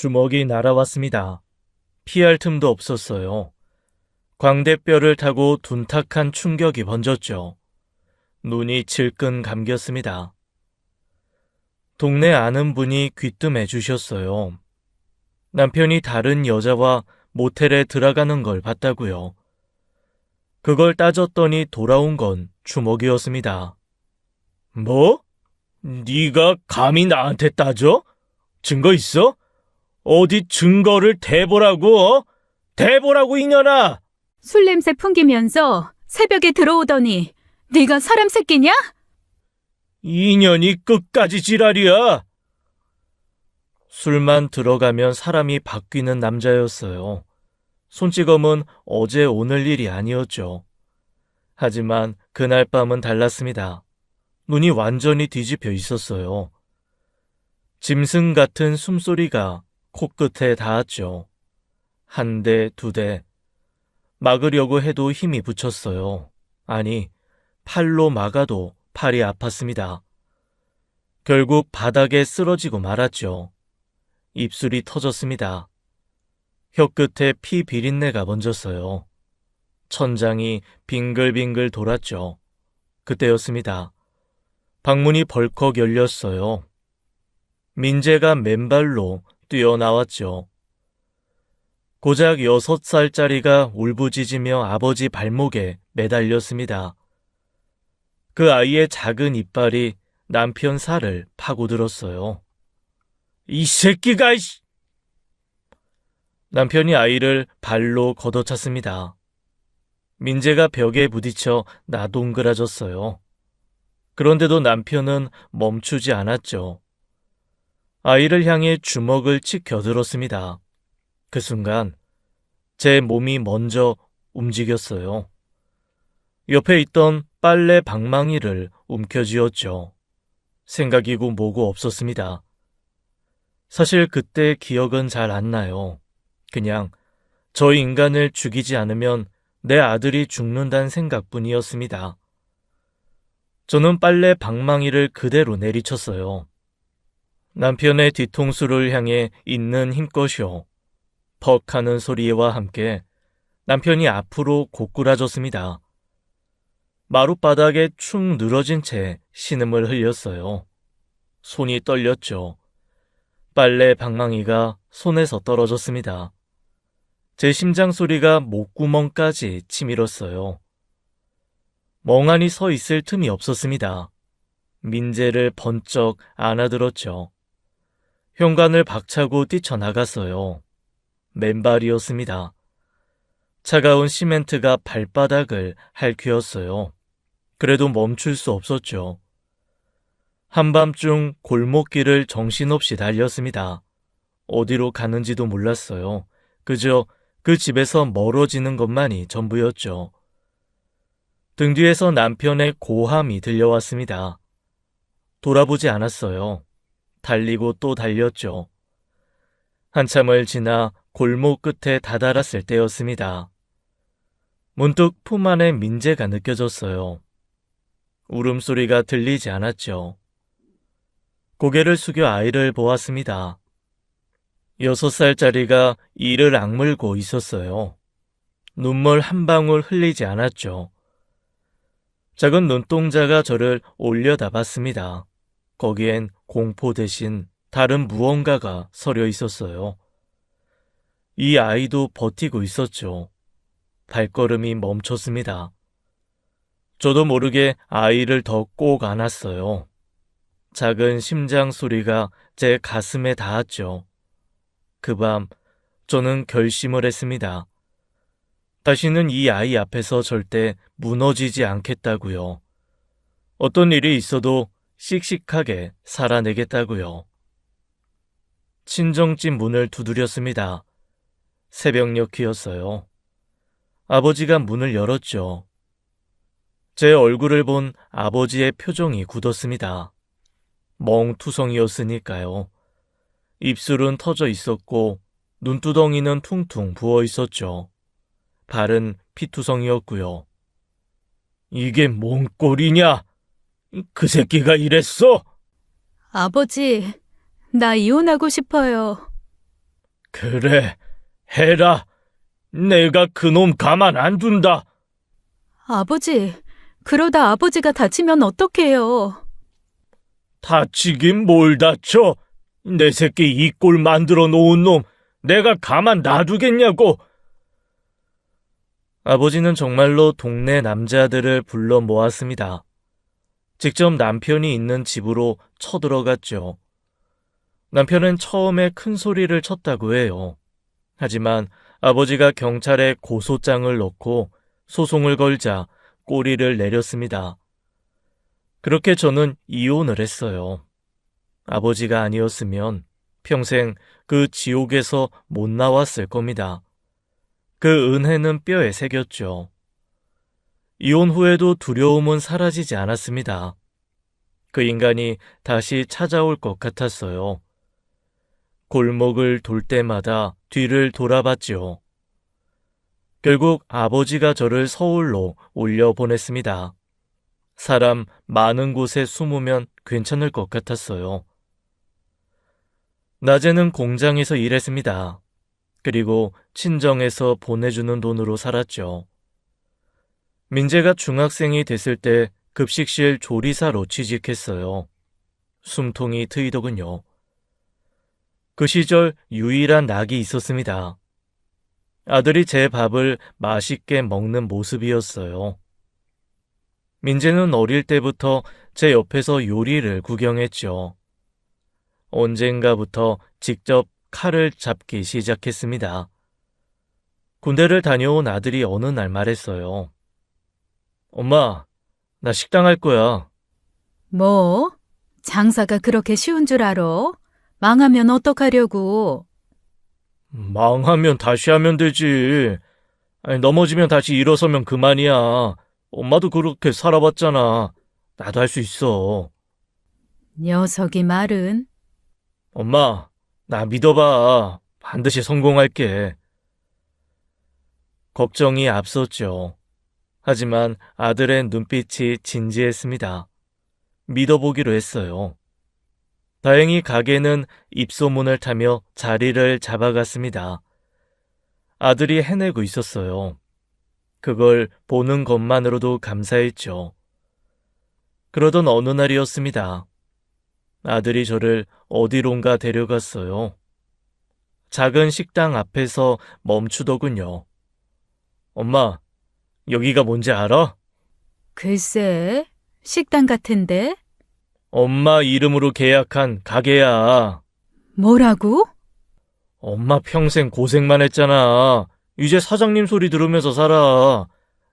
주먹이 날아왔습니다. 피할 틈도 없었어요. 광대뼈를 타고 둔탁한 충격이 번졌죠. 눈이 질끈 감겼습니다. 동네 아는 분이 귀뜸해 주셨어요. 남편이 다른 여자와 모텔에 들어가는 걸 봤다고요. 그걸 따졌더니 돌아온 건 주먹이었습니다. 뭐? 네가 감히 나한테 따져? 증거 있어? 어디 증거를 대보라고? 대보라고 이년아! 술 냄새 풍기면서 새벽에 들어오더니 네가 사람 새끼냐? 이년이 끝까지 지랄이야. 술만 들어가면 사람이 바뀌는 남자였어요. 손찌검은 어제 오늘 일이 아니었죠. 하지만 그날 밤은 달랐습니다. 눈이 완전히 뒤집혀 있었어요. 짐승 같은 숨소리가 코끝에 닿았죠. 한 대, 두 대. 막으려고 해도 힘이 붙였어요. 아니, 팔로 막아도 팔이 아팠습니다. 결국 바닥에 쓰러지고 말았죠. 입술이 터졌습니다. 혀끝에 피 비린내가 번졌어요. 천장이 빙글빙글 돌았죠. 그때였습니다. 방문이 벌컥 열렸어요. 민재가 맨발로 뛰어나왔죠. 고작 6살짜리가 울부짖으며 아버지 발목에 매달렸습니다. 그 아이의 작은 이빨이 남편 살을 파고들었어요. 이 새끼가! 남편이 아이를 발로 걷어찼습니다. 민재가 벽에 부딪혀 나동그라졌어요. 그런데도 남편은 멈추지 않았죠. 아이를 향해 주먹을 치켜들었습니다. 그 순간 제 몸이 먼저 움직였어요. 옆에 있던 빨래 방망이를 움켜쥐었죠. 생각이고 뭐고 없었습니다. 사실 그때 기억은 잘 안 나요. 그냥 저 인간을 죽이지 않으면 내 아들이 죽는다는 생각뿐이었습니다. 저는 빨래 방망이를 그대로 내리쳤어요. 남편의 뒤통수를 향해 있는 힘껏이요. 퍽 하는 소리와 함께 남편이 앞으로 고꾸라졌습니다. 마룻바닥에 축 늘어진 채 신음을 흘렸어요. 손이 떨렸죠. 빨래 방망이가 손에서 떨어졌습니다. 제 심장 소리가 목구멍까지 치밀었어요. 멍하니 서 있을 틈이 없었습니다. 민재를 번쩍 안아들었죠. 현관을 박차고 뛰쳐나갔어요. 맨발이었습니다. 차가운 시멘트가 발바닥을 핥히었어요. 그래도 멈출 수 없었죠. 한밤중 골목길을 정신없이 달렸습니다. 어디로 가는지도 몰랐어요. 그저 그 집에서 멀어지는 것만이 전부였죠. 등 뒤에서 남편의 고함이 들려왔습니다. 돌아보지 않았어요. 달리고 또 달렸죠. 한참을 지나 골목 끝에 다다랐을 때였습니다. 문득 품 안에 민재가 느껴졌어요. 울음소리가 들리지 않았죠. 고개를 숙여 아이를 보았습니다. 6살짜리가 이를 악물고 있었어요. 눈물 한 방울 흘리지 않았죠. 작은 눈동자가 저를 올려다봤습니다. 거기엔 공포 대신 다른 무언가가 서려 있었어요. 이 아이도 버티고 있었죠. 발걸음이 멈췄습니다. 저도 모르게 아이를 더 꼭 안았어요. 작은 심장 소리가 제 가슴에 닿았죠. 그 밤 저는 결심을 했습니다. 다시는 이 아이 앞에서 절대 무너지지 않겠다고요. 어떤 일이 있어도 씩씩하게 살아내겠다고요. 친정집 문을 두드렸습니다. 새벽녘이었어요. 아버지가 문을 열었죠. 제 얼굴을 본 아버지의 표정이 굳었습니다. 멍투성이었으니까요. 입술은 터져 있었고 눈두덩이는 퉁퉁 부어 있었죠. 발은 피투성이었고요. 이게 뭔 꼴이냐? 그 새끼가 이랬어? 아버지, 나 이혼하고 싶어요. 그래, 해라. 내가 그놈 가만 안 둔다. 아버지, 그러다 아버지가 다치면 어떡해요? 다치긴 뭘 다쳐. 내 새끼 이 꼴 만들어 놓은 놈 내가 가만 놔두겠냐고. 아버지는 정말로 동네 남자들을 불러 모았습니다. 직접 남편이 있는 집으로 쳐들어갔죠. 남편은 처음에 큰 소리를 쳤다고 해요. 하지만 아버지가 경찰에 고소장을 넣고 소송을 걸자 꼬리를 내렸습니다. 그렇게 저는 이혼을 했어요. 아버지가 아니었으면 평생 그 지옥에서 못 나왔을 겁니다. 그 은혜는 뼈에 새겼죠. 이혼 후에도 두려움은 사라지지 않았습니다. 그 인간이 다시 찾아올 것 같았어요. 골목을 돌 때마다 뒤를 돌아봤죠. 결국 아버지가 저를 서울로 올려보냈습니다. 사람 많은 곳에 숨으면 괜찮을 것 같았어요. 낮에는 공장에서 일했습니다. 그리고 친정에서 보내주는 돈으로 살았죠. 민재가 중학생이 됐을 때 급식실 조리사로 취직했어요. 숨통이 트이더군요. 그 시절 유일한 낙이 있었습니다. 아들이 제 밥을 맛있게 먹는 모습이었어요. 민재는 어릴 때부터 제 옆에서 요리를 구경했죠. 언젠가부터 직접 칼을 잡기 시작했습니다. 군대를 다녀온 아들이 어느 날 말했어요. 엄마, 나 식당 할 거야. 뭐? 장사가 그렇게 쉬운 줄 알아? 망하면 어떡하려고? 망하면 다시 하면 되지. 아니, 넘어지면 다시 일어서면 그만이야. 엄마도 그렇게 살아봤잖아. 나도 할 수 있어. 녀석이 말은. 엄마, 나 믿어봐. 반드시 성공할게. 걱정이 앞섰죠. 하지만 아들의 눈빛이 진지했습니다. 믿어보기로 했어요. 다행히 가게는 입소문을 타며 자리를 잡아갔습니다. 아들이 해내고 있었어요. 그걸 보는 것만으로도 감사했죠. 그러던 어느 날이었습니다. 아들이 저를 어디론가 데려갔어요. 작은 식당 앞에서 멈추더군요. 엄마, 여기가 뭔지 알아? 글쎄, 식당 같은데? 엄마 이름으로 계약한 가게야. 뭐라고? 엄마 평생 고생만 했잖아. 이제 사장님 소리 들으면서 살아.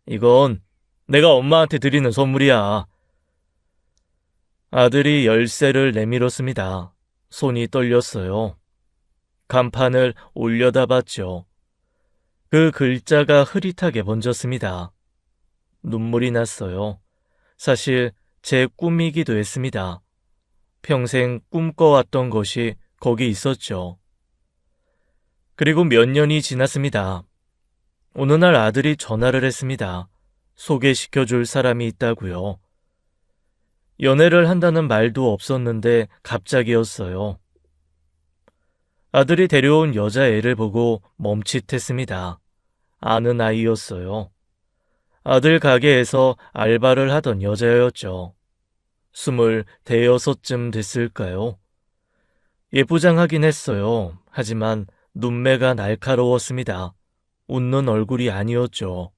이건 내가 엄마한테 드리는 선물이야. 아들이 열쇠를 내밀었습니다. 손이 떨렸어요. 간판을 올려다 봤죠. 그 글자가 흐릿하게 번졌습니다. 눈물이 났어요. 사실 제 꿈이기도 했습니다. 평생 꿈꿔왔던 것이 거기 있었죠. 그리고 몇 년이 지났습니다. 어느 날 아들이 전화를 했습니다. 소개시켜줄 사람이 있다고요. 연애를 한다는 말도 없었는데 갑자기였어요. 아들이 데려온 여자애를 보고 멈칫했습니다. 아는 아이였어요. 아들 가게에서 알바를 하던 여자였죠. 25쯤 됐을까요? 예쁘장하긴 했어요. 하지만 눈매가 날카로웠습니다. 웃는 얼굴이 아니었죠.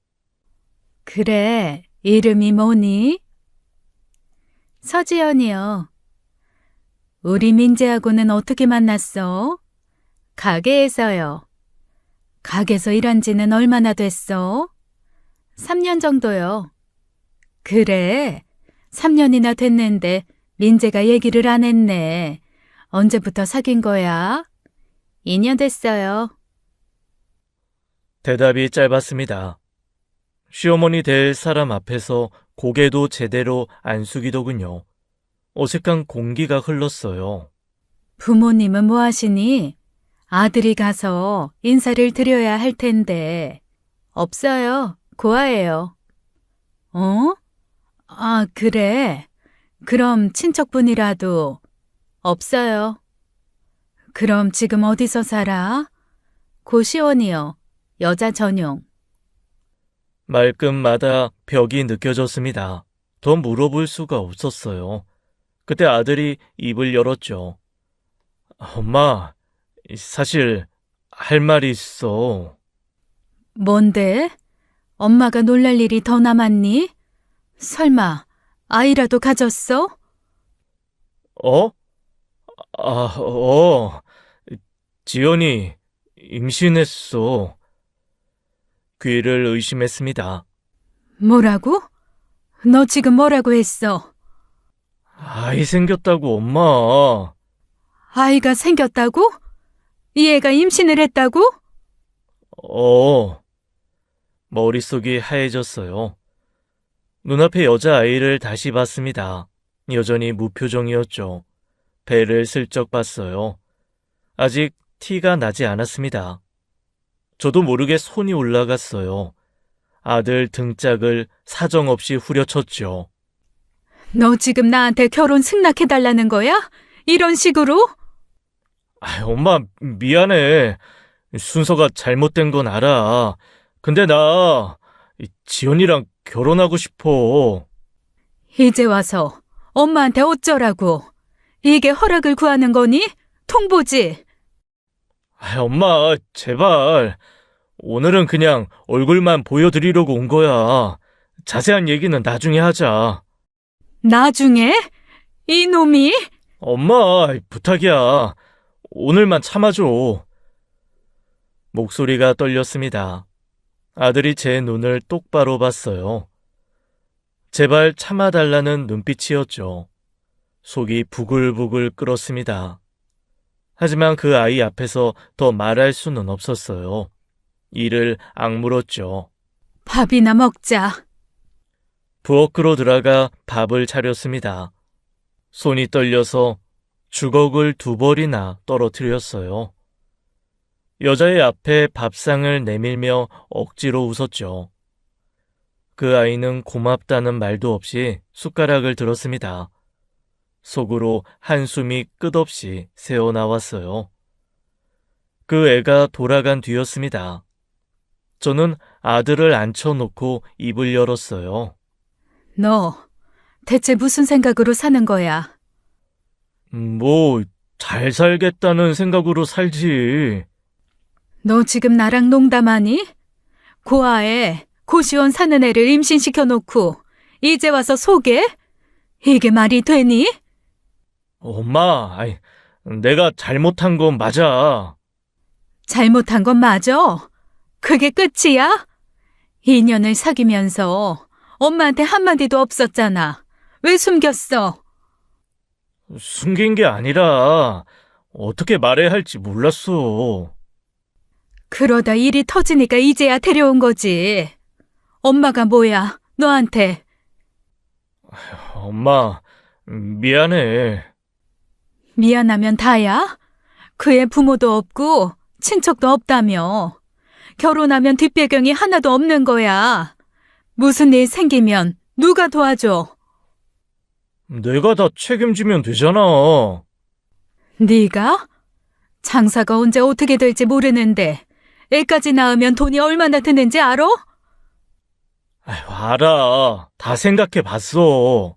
그래, 이름이 뭐니? 서지연이요. 우리 민재하고는 어떻게 만났어? 가게에서요. 가게에서 일한 지는 얼마나 됐어? 3년 정도요. 그래, 3년이나 됐는데 민재가 얘기를 안 했네. 언제부터 사귄 거야? 2년 됐어요. 대답이 짧았습니다. 시어머니 될 사람 앞에서 고개도 제대로 안 숙이더군요. 어색한 공기가 흘렀어요. 부모님은 뭐 하시니? 아들이 가서 인사를 드려야 할 텐데. 없어요. 고아예요. 어? 아, 그래. 그럼 친척분이라도 없어요. 그럼 지금 어디서 살아? 고시원이요. 여자 전용. 말끝마다 벽이 느껴졌습니다. 더 물어볼 수가 없었어요. 그때 아들이 입을 열었죠. 엄마, 사실 할 말이 있어. 뭔데? 엄마가 놀랄 일이 더 남았니? 설마 아이라도 가졌어? 어? 지연이 임신했어. 귀를 의심했습니다. 뭐라고? 너 지금 뭐라고 했어? 아이 생겼다고, 엄마. 아이가 생겼다고? 이 애가 임신을 했다고? 머릿속이 하얘졌어요. 눈앞에 여자아이를 다시 봤습니다. 여전히 무표정이었죠. 배를 슬쩍 봤어요. 아직 티가 나지 않았습니다. 저도 모르게 손이 올라갔어요. 아들 등짝을 사정없이 후려쳤죠. 너 지금 나한테 결혼 승낙해달라는 거야? 이런 식으로? 엄마, 미안해. 순서가 잘못된 건 알아. 근데 나 지연이랑 결혼하고 싶어. 이제 와서 엄마한테 어쩌라고? 이게 허락을 구하는 거니? 통보지? 엄마, 제발. 오늘은 그냥 얼굴만 보여드리려고 온 거야. 자세한 얘기는 나중에 하자. 나중에? 이놈이? 엄마, 부탁이야. 오늘만 참아줘. 목소리가 떨렸습니다. 아들이 제 눈을 똑바로 봤어요. 제발 참아달라는 눈빛이었죠. 속이 부글부글 끓었습니다. 하지만 그 아이 앞에서 더 말할 수는 없었어요. 이를 악물었죠. 밥이나 먹자. 부엌으로 들어가 밥을 차렸습니다. 손이 떨려서 주걱을 2벌이나 떨어뜨렸어요. 여자의 앞에 밥상을 내밀며 억지로 웃었죠. 그 아이는 고맙다는 말도 없이 숟가락을 들었습니다. 속으로 한숨이 끝없이 새어나왔어요. 그 애가 돌아간 뒤였습니다. 저는 아들을 앉혀놓고 입을 열었어요. 너 대체 무슨 생각으로 사는 거야? 잘 살겠다는 생각으로 살지. 너 지금 나랑 농담하니? 고아에 고시원 사는 애를 임신시켜 놓고 이제 와서 소개? 이게 말이 되니? 엄마, 내가 잘못한 건 맞아. 잘못한 건 맞아. 그게 끝이야? 2년을 사귀면서 엄마한테 한마디도 없었잖아. 왜 숨겼어? 숨긴 게 아니라 어떻게 말해야 할지 몰랐어. 그러다 일이 터지니까 이제야 데려온 거지. 엄마가 뭐야, 너한테. 엄마, 미안해. 미안하면 다야? 그 애 부모도 없고 친척도 없다며. 결혼하면 뒷배경이 하나도 없는 거야. 무슨 일 생기면 누가 도와줘? 내가 다 책임지면 되잖아. 네가? 장사가 언제 어떻게 될지 모르는데 애까지 낳으면 돈이 얼마나 드는지 알아? 알아. 다 생각해 봤어.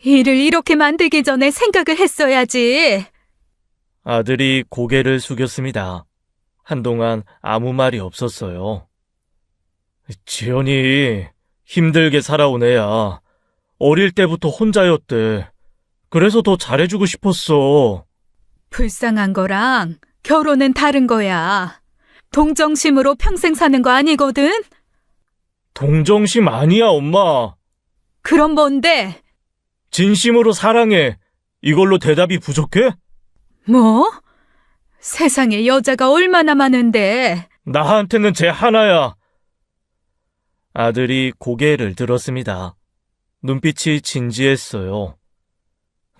일을 이렇게 만들기 전에 생각을 했어야지. 아들이 고개를 숙였습니다. 한동안 아무 말이 없었어요. 지연이 힘들게 살아온 애야. 어릴 때부터 혼자였대. 그래서 더 잘해주고 싶었어. 불쌍한 거랑 결혼은 다른 거야. 동정심으로 평생 사는 거 아니거든? 동정심 아니야, 엄마. 그럼 뭔데? 진심으로 사랑해. 이걸로 대답이 부족해? 뭐? 세상에 여자가 얼마나 많은데. 나한테는 쟤 하나야. 아들이 고개를 들었습니다. 눈빛이 진지했어요.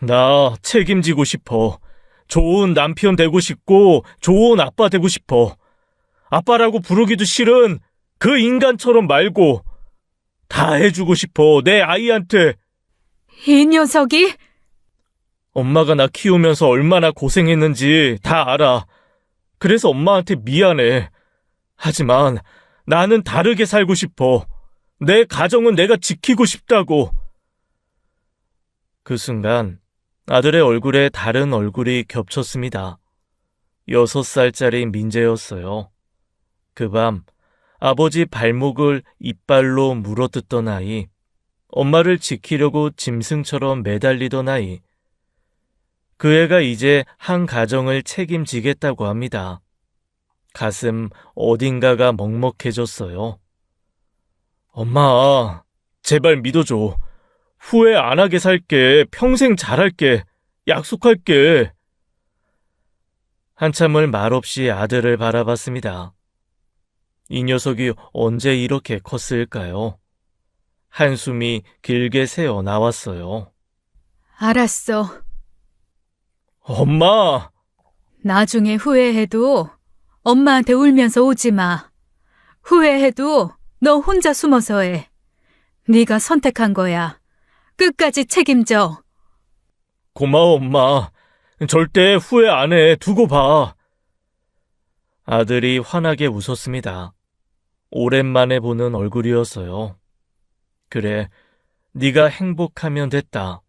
나 책임지고 싶어. 좋은 남편 되고 싶고 좋은 아빠 되고 싶어. 아빠라고 부르기도 싫은 그 인간처럼 말고 다 해주고 싶어. 내 아이한테. 이 녀석이? 엄마가 나 키우면서 얼마나 고생했는지 다 알아. 그래서 엄마한테 미안해. 하지만 나는 다르게 살고 싶어. 내 가정은 내가 지키고 싶다고. 그 순간 아들의 얼굴에 다른 얼굴이 겹쳤습니다. 6살짜리 민재였어요. 그 밤 아버지 발목을 이빨로 물어뜯던 아이, 엄마를 지키려고 짐승처럼 매달리던 아이. 그 애가 이제 한 가정을 책임지겠다고 합니다. 가슴 어딘가가 먹먹해졌어요. 엄마, 제발 믿어줘. 후회 안 하게 살게. 평생 잘할게. 약속할게. 한참을 말없이 아들을 바라봤습니다. 이 녀석이 언제 이렇게 컸을까요? 한숨이 길게 새어 나왔어요. 알았어. 엄마! 나중에 후회해도 엄마한테 울면서 오지 마. 후회해도 너 혼자 숨어서 해. 네가 선택한 거야. 끝까지 책임져. 고마워, 엄마. 절대 후회 안 해. 두고 봐. 아들이 환하게 웃었습니다. 오랜만에 보는 얼굴이었어요. 그래, 네가 행복하면 됐다.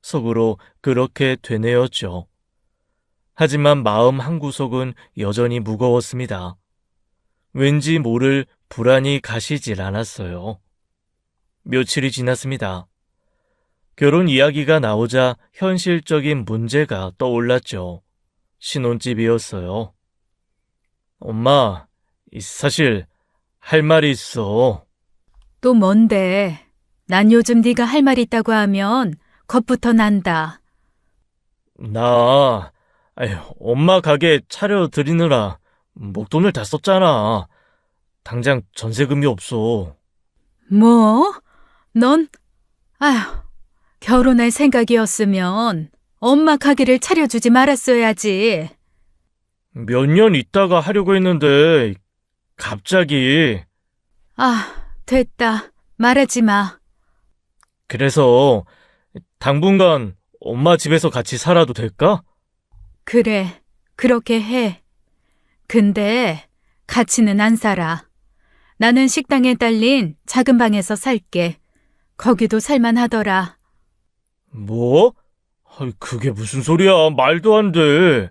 속으로 그렇게 되뇌었죠. 하지만 마음 한구석은 여전히 무거웠습니다. 왠지 모를 불안이 가시질 않았어요. 며칠이 지났습니다. 결혼 이야기가 나오자 현실적인 문제가 떠올랐죠. 신혼집이었어요. 엄마, 사실 할 말이 있어. 또 뭔데? 난 요즘 네가 할 말 있다고 하면 겁부터 난다. 엄마 가게 차려드리느라 목돈을 다 썼잖아. 당장 전세금이 없어. 뭐? 넌? 아휴, 결혼할 생각이었으면 엄마 가게를 차려주지 말았어야지. 몇 년 있다가 하려고 했는데 갑자기. 됐다. 말하지 마. 그래서 당분간 엄마 집에서 같이 살아도 될까? 그래, 그렇게 해. 근데 같이는 안 살아. 나는 식당에 딸린 작은 방에서 살게. 거기도 살만하더라. 뭐? 그게 무슨 소리야. 말도 안 돼.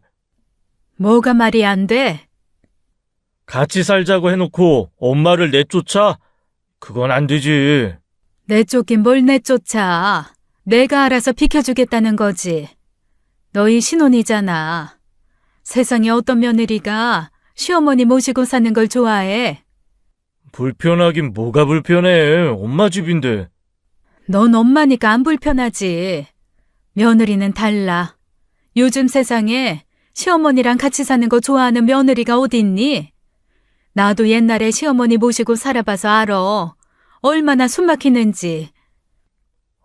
뭐가 말이 안 돼? 같이 살자고 해놓고 엄마를 내쫓아? 그건 안 되지. 내쫓긴 뭘 내쫓아. 내가 알아서 비켜주겠다는 거지. 너희 신혼이잖아. 세상에 어떤 며느리가 시어머니 모시고 사는 걸 좋아해. 불편하긴 뭐가 불편해. 엄마 집인데. 넌 엄마니까 안 불편하지. 며느리는 달라. 요즘 세상에 시어머니랑 같이 사는 거 좋아하는 며느리가 어딨니? 나도 옛날에 시어머니 모시고 살아봐서 알아. 얼마나 숨 막히는지.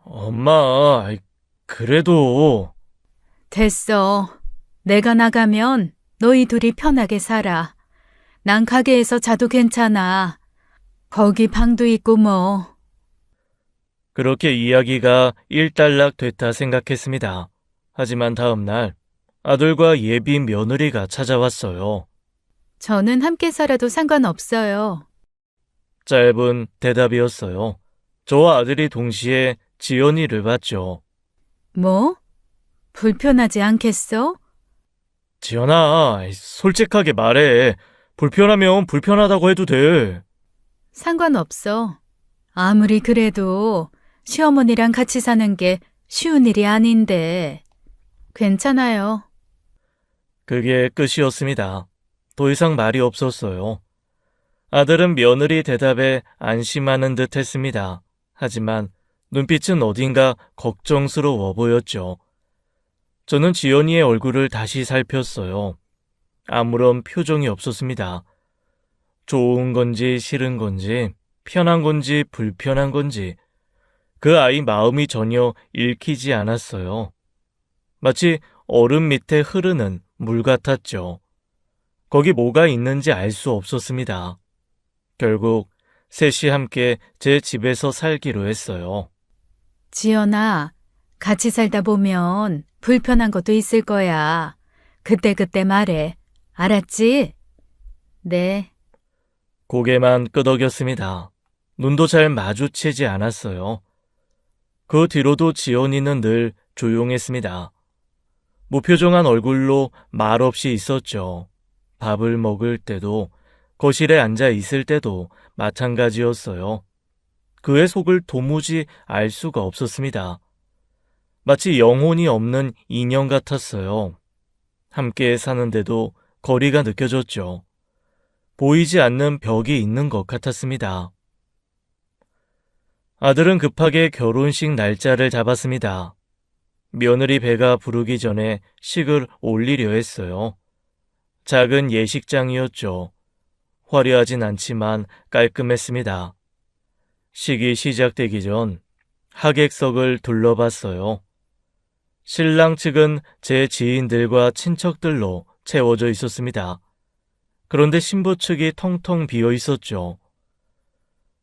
엄마, 그래도. 됐어. 내가 나가면 너희 둘이 편하게 살아. 난 가게에서 자도 괜찮아. 거기 방도 있고 뭐. 그렇게 이야기가 일단락 됐다 생각했습니다. 하지만 다음 날 아들과 예비 며느리가 찾아왔어요. 저는 함께 살아도 상관없어요. 짧은 대답이었어요. 저와 아들이 동시에 지연이를 봤죠. 뭐? 불편하지 않겠어? 지연아, 솔직하게 말해. 불편하면 불편하다고 해도 돼. 상관없어. 아무리 그래도 시어머니랑 같이 사는 게 쉬운 일이 아닌데. 괜찮아요. 그게 끝이었습니다. 더 이상 말이 없었어요. 아들은 며느리 대답에 안심하는 듯 했습니다. 하지만 눈빛은 어딘가 걱정스러워 보였죠. 저는 지연이의 얼굴을 다시 살폈어요. 아무런 표정이 없었습니다. 좋은 건지 싫은 건지, 편한 건지 불편한 건지, 그 아이 마음이 전혀 읽히지 않았어요. 마치 얼음 밑에 흐르는 물 같았죠. 거기 뭐가 있는지 알 수 없었습니다. 결국 셋이 함께 제 집에서 살기로 했어요. 지연아, 같이 살다 보면 불편한 것도 있을 거야. 그때그때 말해. 알았지? 네. 고개만 끄덕였습니다. 눈도 잘 마주치지 않았어요. 그 뒤로도 지연이는 늘 조용했습니다. 무표정한 얼굴로 말없이 있었죠. 밥을 먹을 때도 거실에 앉아 있을 때도 마찬가지였어요. 그의 속을 도무지 알 수가 없었습니다. 마치 영혼이 없는 인형 같았어요. 함께 사는데도 거리가 느껴졌죠. 보이지 않는 벽이 있는 것 같았습니다. 아들은 급하게 결혼식 날짜를 잡았습니다. 며느리 배가 부르기 전에 식을 올리려 했어요. 작은 예식장이었죠. 화려하진 않지만 깔끔했습니다. 식이 시작되기 전 하객석을 둘러봤어요. 신랑 측은 제 지인들과 친척들로 채워져 있었습니다. 그런데 신부 측이 텅텅 비어 있었죠.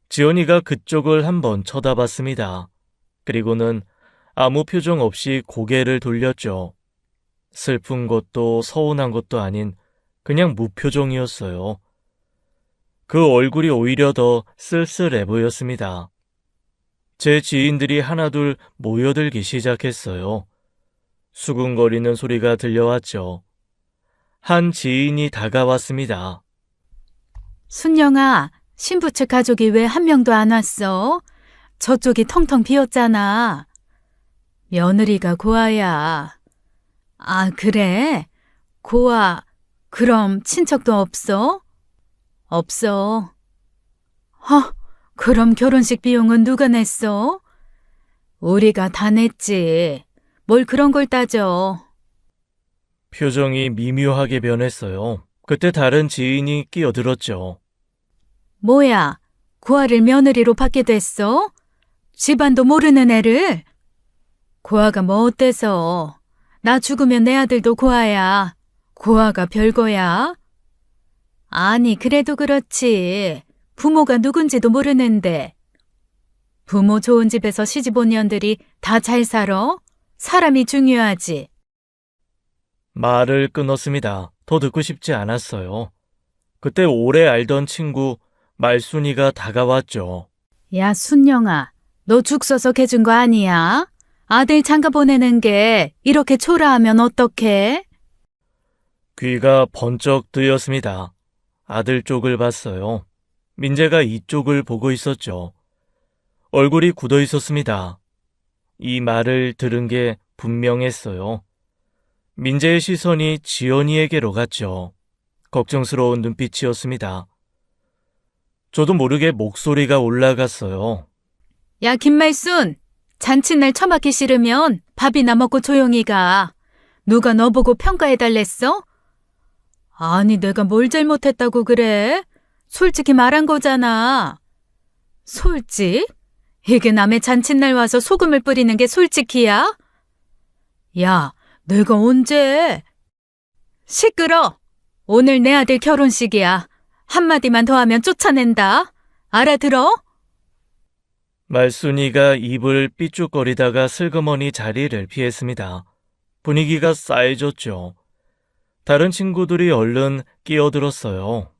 지연이가 그쪽을 한번 쳐다봤습니다. 그리고는 아무 표정 없이 고개를 돌렸죠. 슬픈 것도 서운한 것도 아닌 그냥 무표정이었어요. 그 얼굴이 오히려 더 쓸쓸해 보였습니다. 제 지인들이 하나둘 모여들기 시작했어요. 수군거리는 소리가 들려왔죠. 한 지인이 다가왔습니다. 순영아, 신부 측 가족이 왜 한 명도 안 왔어? 저쪽이 텅텅 비었잖아. 며느리가 고아야. 아, 그래? 고아, 그럼 친척도 없어? 없어. 그럼 결혼식 비용은 누가 냈어? 우리가 다 냈지. 뭘 그런 걸 따져. 표정이 미묘하게 변했어요. 그때 다른 지인이 끼어들었죠. 뭐야, 고아를 며느리로 받게 됐어? 집안도 모르는 애를? 고아가 뭐 어때서? 나 죽으면 내 아들도 고아야. 고아가 별거야? 아니, 그래도 그렇지. 부모가 누군지도 모르는데. 부모 좋은 집에서 시집 온 년들이 다 잘 살아? 사람이 중요하지. 말을 끊었습니다. 더 듣고 싶지 않았어요. 그때 오래 알던 친구 말순이가 다가왔죠. 야, 순영아, 너 죽 써서 개준 거 아니야? 아들 장가 보내는 게 이렇게 초라하면 어떡해? 귀가 번쩍 뜨였습니다. 아들 쪽을 봤어요. 민재가 이쪽을 보고 있었죠. 얼굴이 굳어 있었습니다. 이 말을 들은 게 분명했어요. 민재의 시선이 지연이에게로 갔죠. 걱정스러운 눈빛이었습니다. 저도 모르게 목소리가 올라갔어요. 야, 김말순! 잔칫날 처맞기 싫으면 밥이나 먹고 조용히 가. 누가 너 보고 평가해달랬어? 아니, 내가 뭘 잘못했다고 그래? 솔직히 말한 거잖아. 솔직? 이게 남의 잔칫날 와서 소금을 뿌리는 게 솔직히야? 야, 내가 언제? 시끄러! 오늘 내 아들 결혼식이야. 한마디만 더 하면 쫓아낸다. 알아들어? 말순이가 입을 삐죽거리다가 슬그머니 자리를 피했습니다. 분위기가 싸해졌죠. 다른 친구들이 얼른 끼어들었어요.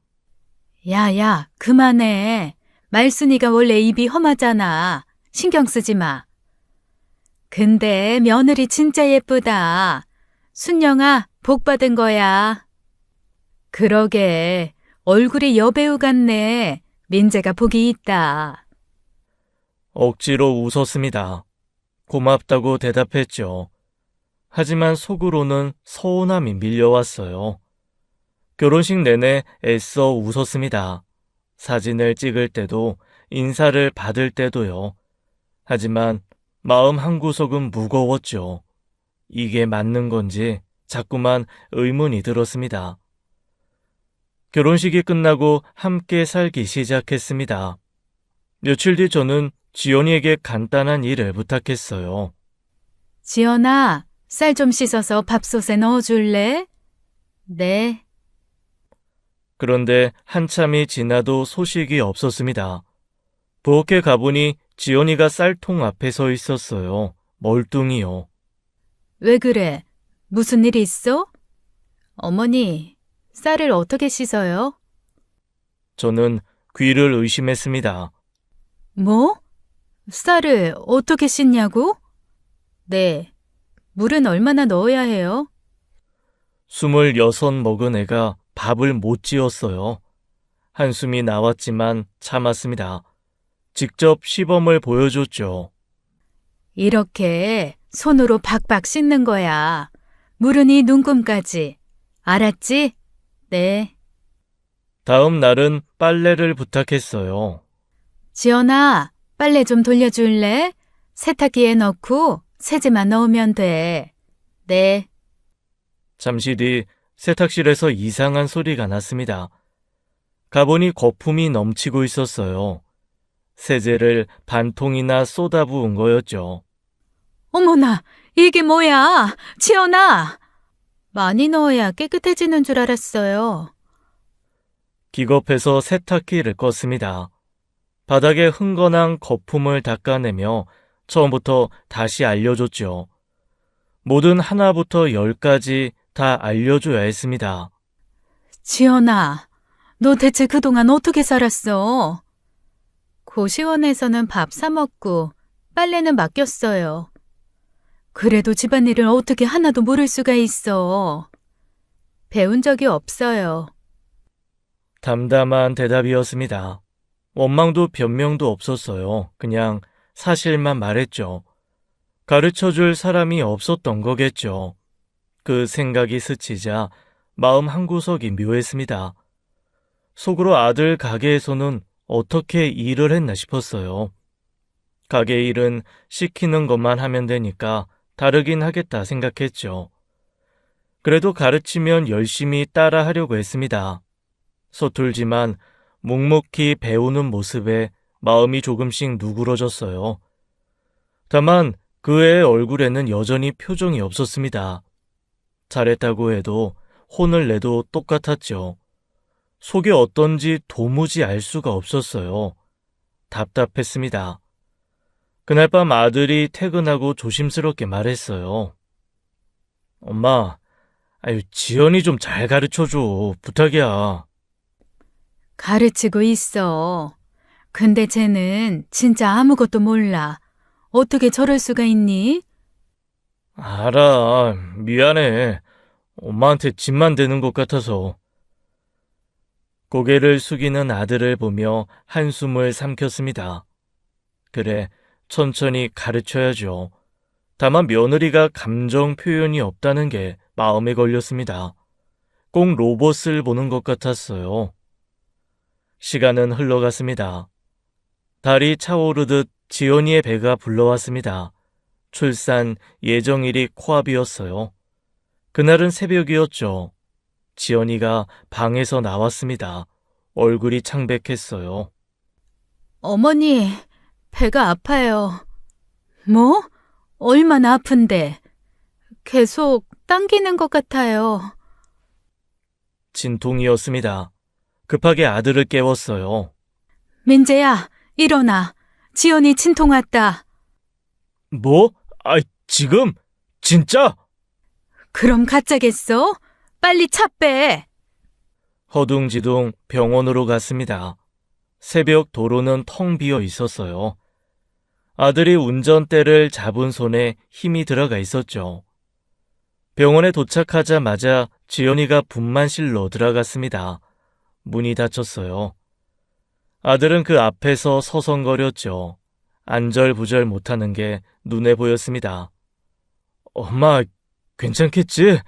야, 그만해. 말순이가 원래 입이 험하잖아. 신경 쓰지 마. 근데 며느리 진짜 예쁘다. 순영아, 복 받은 거야. 그러게, 얼굴이 여배우 같네. 민재가 복이 있다. 억지로 웃었습니다. 고맙다고 대답했죠. 하지만 속으로는 서운함이 밀려왔어요. 결혼식 내내 애써 웃었습니다. 사진을 찍을 때도 인사를 받을 때도요. 하지만 마음 한구석은 무거웠죠. 이게 맞는 건지 자꾸만 의문이 들었습니다. 결혼식이 끝나고 함께 살기 시작했습니다. 며칠 뒤 저는 지연이에게 간단한 일을 부탁했어요. 지연아, 쌀 좀 씻어서 밥솥에 넣어줄래? 네. 그런데 한참이 지나도 소식이 없었습니다. 부엌에 가보니 지연이가 쌀통 앞에 서 있었어요. 멀뚱히요. 왜 그래? 무슨 일 있어? 어머니, 쌀을 어떻게 씻어요? 저는 귀를 의심했습니다. 뭐? 쌀을 어떻게 씻냐고? 네. 물은 얼마나 넣어야 해요? 26 먹은 애가 밥을 못 지었어요. 한숨이 나왔지만 참았습니다. 직접 시범을 보여줬죠. 이렇게 손으로 박박 씻는 거야. 물은 이 눈금까지. 알았지? 네. 다음 날은 빨래를 부탁했어요. 지연아, 빨래 좀 돌려줄래? 세탁기에 넣고 세제만 넣으면 돼. 네. 잠시 뒤 세탁실에서 이상한 소리가 났습니다. 가보니 거품이 넘치고 있었어요. 세제를 반통이나 쏟아부은 거였죠. 어머나, 이게 뭐야? 지연아! 많이 넣어야 깨끗해지는 줄 알았어요. 기겁해서 세탁기를 껐습니다. 바닥에 흥건한 거품을 닦아내며 처음부터 다시 알려줬죠. 뭐든 하나부터 10까지 다 알려줘야 했습니다. 지연아, 너 대체 그동안 어떻게 살았어? 고시원에서는 밥 사 먹고 빨래는 맡겼어요. 그래도 집안일을 어떻게 하나도 모를 수가 있어. 배운 적이 없어요. 담담한 대답이었습니다. 원망도 변명도 없었어요. 그냥 사실만 말했죠. 가르쳐줄 사람이 없었던 거겠죠. 그 생각이 스치자 마음 한구석이 묘했습니다. 속으로 아들 가게에서는 어떻게 일을 했나 싶었어요. 가게 일은 시키는 것만 하면 되니까 다르긴 하겠다 생각했죠. 그래도 가르치면 열심히 따라 하려고 했습니다. 서툴지만 묵묵히 배우는 모습에 마음이 조금씩 누그러졌어요. 다만 그 애의 얼굴에는 여전히 표정이 없었습니다. 잘했다고 해도 혼을 내도 똑같았죠. 속이 어떤지 도무지 알 수가 없었어요. 답답했습니다. 그날 밤 아들이 퇴근하고 조심스럽게 말했어요. 엄마, 지연이 좀 잘 가르쳐줘. 부탁이야. 가르치고 있어. 근데 쟤는 진짜 아무것도 몰라. 어떻게 저럴 수가 있니? 알아. 미안해. 엄마한테 짐만 되는 것 같아서. 고개를 숙이는 아들을 보며 한숨을 삼켰습니다. 그래, 천천히 가르쳐야죠. 다만 며느리가 감정 표현이 없다는 게 마음에 걸렸습니다. 꼭 로봇을 보는 것 같았어요. 시간은 흘러갔습니다. 달이 차오르듯 지연이의 배가 불러왔습니다. 출산 예정일이 코앞이었어요. 그날은 새벽이었죠. 지연이가 방에서 나왔습니다. 얼굴이 창백했어요. 어머니, 배가 아파요. 뭐? 얼마나 아픈데? 계속 당기는 것 같아요. 진통이었습니다. 급하게 아들을 깨웠어요. 민재야, 일어나. 지연이 진통 왔다. 뭐? 지금? 진짜? 그럼 가짜겠어? 빨리 차 빼. 허둥지둥 병원으로 갔습니다. 새벽 도로는 텅 비어 있었어요. 아들이 운전대를 잡은 손에 힘이 들어가 있었죠. 병원에 도착하자마자 지연이가 분만실로 들어갔습니다. 문이 닫혔어요. 아들은 그 앞에서 서성거렸죠. 안절부절 못하는 게 눈에 보였습니다. 엄마, 괜찮겠지?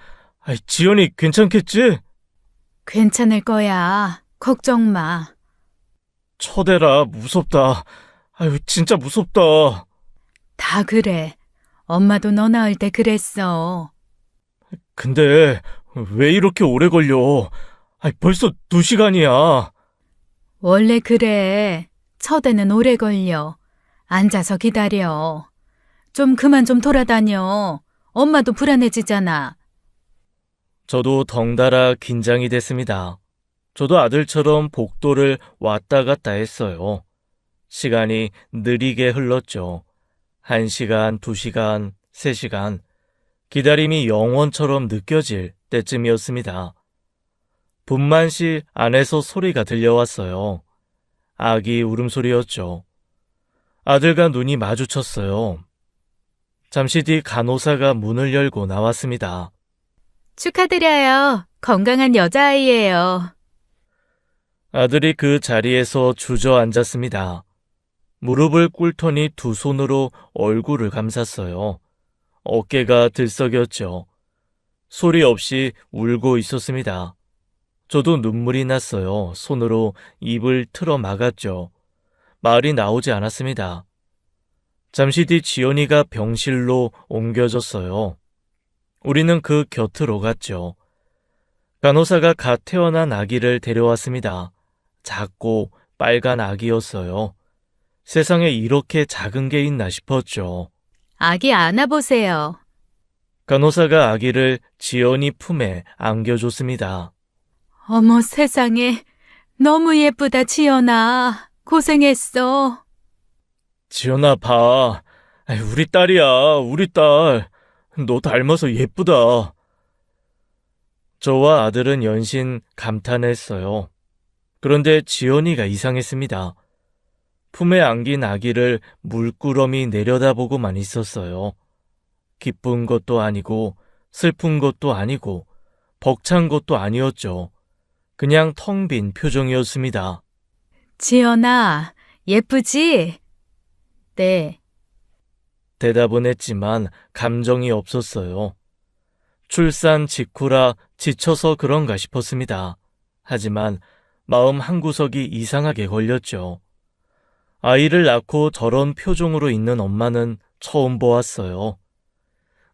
지연이 괜찮겠지? 괜찮을 거야. 걱정 마. 쳐대라, 무섭다. 진짜 무섭다. 다 그래. 엄마도 너 낳을 때 그랬어. 근데 왜 이렇게 오래 걸려? 벌써 2시간이야. 원래 그래. 첫에는 오래 걸려. 앉아서 기다려. 좀 그만 좀 돌아다녀. 엄마도 불안해지잖아. 저도 덩달아 긴장이 됐습니다. 저도 아들처럼 복도를 왔다 갔다 했어요. 시간이 느리게 흘렀죠. 1시간, 2시간, 3시간. 기다림이 영원처럼 느껴질 때쯤이었습니다. 분만실 안에서 소리가 들려왔어요. 아기 울음소리였죠. 아들과 눈이 마주쳤어요. 잠시 뒤 간호사가 문을 열고 나왔습니다. 축하드려요. 건강한 여자아이예요. 아들이 그 자리에서 주저앉았습니다. 무릎을 꿇더니 두 손으로 얼굴을 감쌌어요. 어깨가 들썩였죠. 소리 없이 울고 있었습니다. 저도 눈물이 났어요. 손으로 입을 틀어 막았죠. 말이 나오지 않았습니다. 잠시 뒤 지연이가 병실로 옮겨졌어요. 우리는 그 곁으로 갔죠. 간호사가 갓 태어난 아기를 데려왔습니다. 작고 빨간 아기였어요. 세상에 이렇게 작은 게 있나 싶었죠. 아기 안아보세요. 간호사가 아기를 지연이 품에 안겨줬습니다. 어머 세상에. 너무 예쁘다 지연아. 고생했어. 지연아 봐. 우리 딸이야, 우리 딸. 너 닮아서 예쁘다. 저와 아들은 연신 감탄했어요. 그런데 지연이가 이상했습니다. 품에 안긴 아기를 물끄러미 내려다보고만 있었어요. 기쁜 것도 아니고 슬픈 것도 아니고 벅찬 것도 아니었죠. 그냥 텅 빈 표정이었습니다. 지연아, 예쁘지? 네. 대답은 했지만 감정이 없었어요. 출산 직후라 지쳐서 그런가 싶었습니다. 하지만 마음 한구석이 이상하게 걸렸죠. 아이를 낳고 저런 표정으로 있는 엄마는 처음 보았어요.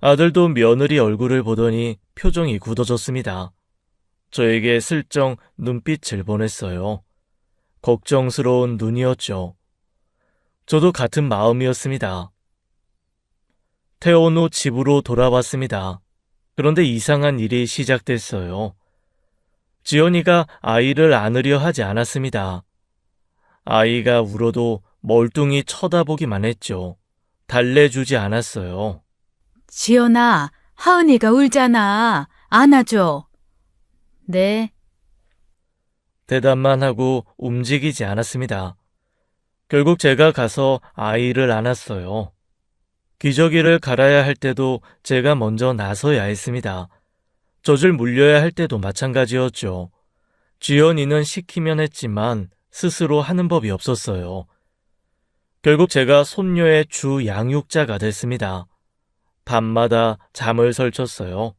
아들도 며느리 얼굴을 보더니 표정이 굳어졌습니다. 저에게 슬쩍 눈빛을 보냈어요. 걱정스러운 눈이었죠. 저도 같은 마음이었습니다. 퇴원 후 집으로 돌아왔습니다. 그런데 이상한 일이 시작됐어요. 지연이가 아이를 안으려 하지 않았습니다. 아이가 울어도 멀뚱히 쳐다보기만 했죠. 달래주지 않았어요. 지연아, 하은이가 울잖아. 안아줘. 네. 대답만 하고 움직이지 않았습니다. 결국 제가 가서 아이를 안았어요. 기저귀를 갈아야 할 때도 제가 먼저 나서야 했습니다. 젖을 물려야 할 때도 마찬가지였죠. 지연이는 시키면 했지만 스스로 하는 법이 없었어요. 결국 제가 손녀의 주 양육자가 됐습니다. 밤마다 잠을 설쳤어요.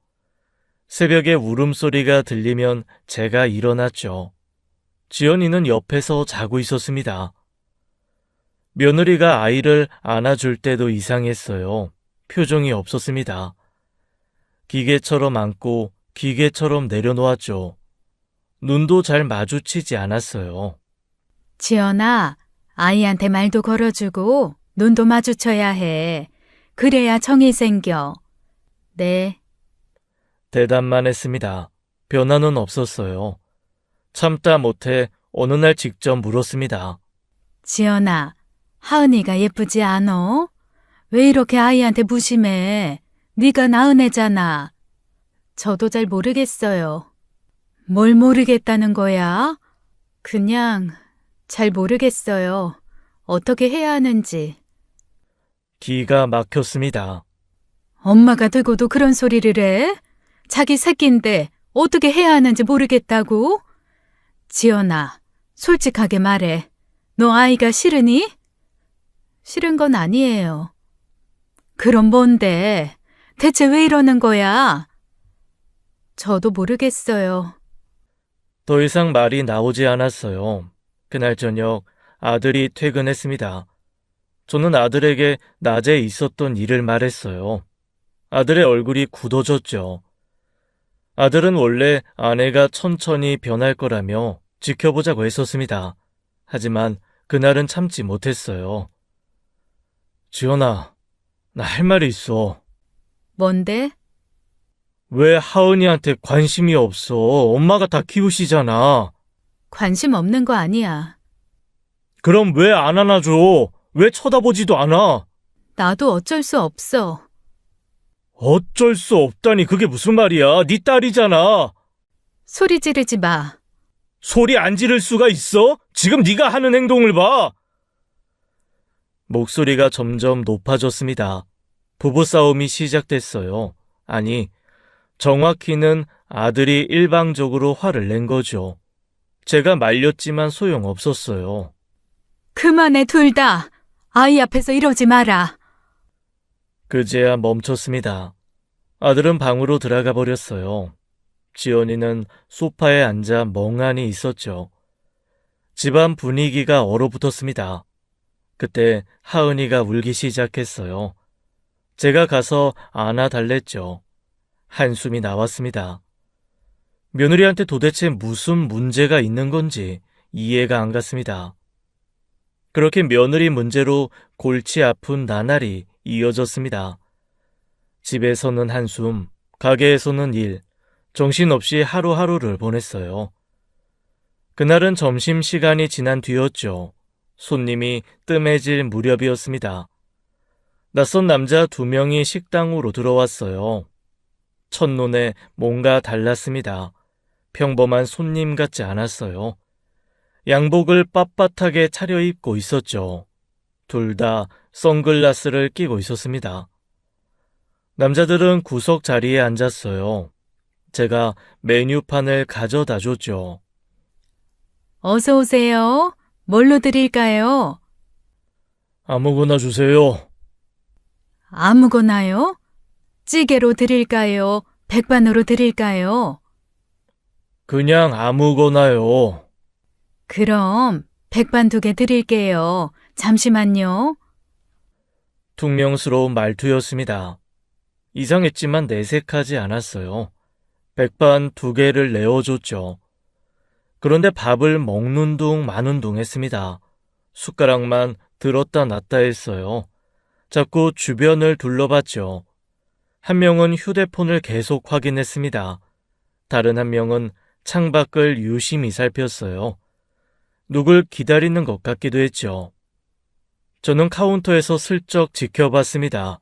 새벽에 울음소리가 들리면 제가 일어났죠. 지연이는 옆에서 자고 있었습니다. 며느리가 아이를 안아줄 때도 이상했어요. 표정이 없었습니다. 기계처럼 안고 기계처럼 내려놓았죠. 눈도 잘 마주치지 않았어요. 지연아, 아이한테 말도 걸어주고 눈도 마주쳐야 해. 그래야 정이 생겨. 네. 대답만 했습니다. 변화는 없었어요. 참다 못해 어느 날 직접 물었습니다. 지연아, 하은이가 예쁘지 않어? 왜 이렇게 아이한테 무심해? 네가 낳은 애잖아. 저도 잘 모르겠어요. 뭘 모르겠다는 거야? 그냥 잘 모르겠어요. 어떻게 해야 하는지. 기가 막혔습니다. 엄마가 되고도 그런 소리를 해? 자기 새끼인데 어떻게 해야 하는지 모르겠다고? 지연아, 솔직하게 말해. 너 아이가 싫으니? 싫은 건 아니에요. 그럼 뭔데? 대체 왜 이러는 거야? 저도 모르겠어요. 더 이상 말이 나오지 않았어요. 그날 저녁 아들이 퇴근했습니다. 저는 아들에게 낮에 있었던 일을 말했어요. 아들의 얼굴이 굳어졌죠. 아들은 원래 아내가 천천히 변할 거라며 지켜보자고 했었습니다. 하지만 그날은 참지 못했어요. 지연아, 나 할 말이 있어. 뭔데? 왜 하은이한테 관심이 없어? 엄마가 다 키우시잖아. 관심 없는 거 아니야. 그럼 왜 안 안아줘? 왜 쳐다보지도 않아? 나도 어쩔 수 없어. 어쩔 수 없다니 그게 무슨 말이야? 네 딸이잖아. 소리 지르지 마. 소리 안 지를 수가 있어? 지금 네가 하는 행동을 봐. 목소리가 점점 높아졌습니다. 부부싸움이 시작됐어요. 아니, 정확히는 아들이 일방적으로 화를 낸 거죠. 제가 말렸지만 소용없었어요. 그만해, 둘 다. 아이 앞에서 이러지 마라. 그제야 멈췄습니다. 아들은 방으로 들어가 버렸어요. 지연이는 소파에 앉아 멍하니 있었죠. 집안 분위기가 얼어붙었습니다. 그때 하은이가 울기 시작했어요. 제가 가서 안아달랬죠. 한숨이 나왔습니다. 며느리한테 도대체 무슨 문제가 있는 건지 이해가 안 갔습니다. 그렇게 며느리 문제로 골치 아픈 나날이 이어졌습니다. 집에서는 한숨, 가게에서는 일, 정신없이 하루하루를 보냈어요. 그날은 점심시간이 지난 뒤였죠. 손님이 뜸해질 무렵이었습니다. 낯선 남자 2명이 식당으로 들어왔어요. 첫눈에 뭔가 달랐습니다. 평범한 손님 같지 않았어요. 양복을 빳빳하게 차려입고 있었죠. 둘 다 선글라스를 끼고 있었습니다. 남자들은 구석 자리에 앉았어요. 제가 메뉴판을 가져다 줬죠. 어서 오세요. 뭘로 드릴까요? 아무거나 주세요. 아무거나요? 찌개로 드릴까요? 백반으로 드릴까요? 그냥 아무거나요. 그럼 백반 2개 드릴게요. 잠시만요. 퉁명스러운 말투였습니다. 이상했지만 내색하지 않았어요. 백반 2개를 내어줬죠. 그런데 밥을 먹는 둥 마는 둥 했습니다. 숟가락만 들었다 놨다 했어요. 자꾸 주변을 둘러봤죠. 한 명은 휴대폰을 계속 확인했습니다. 다른 한 명은 창밖을 유심히 살폈어요. 누굴 기다리는 것 같기도 했죠. 저는 카운터에서 슬쩍 지켜봤습니다.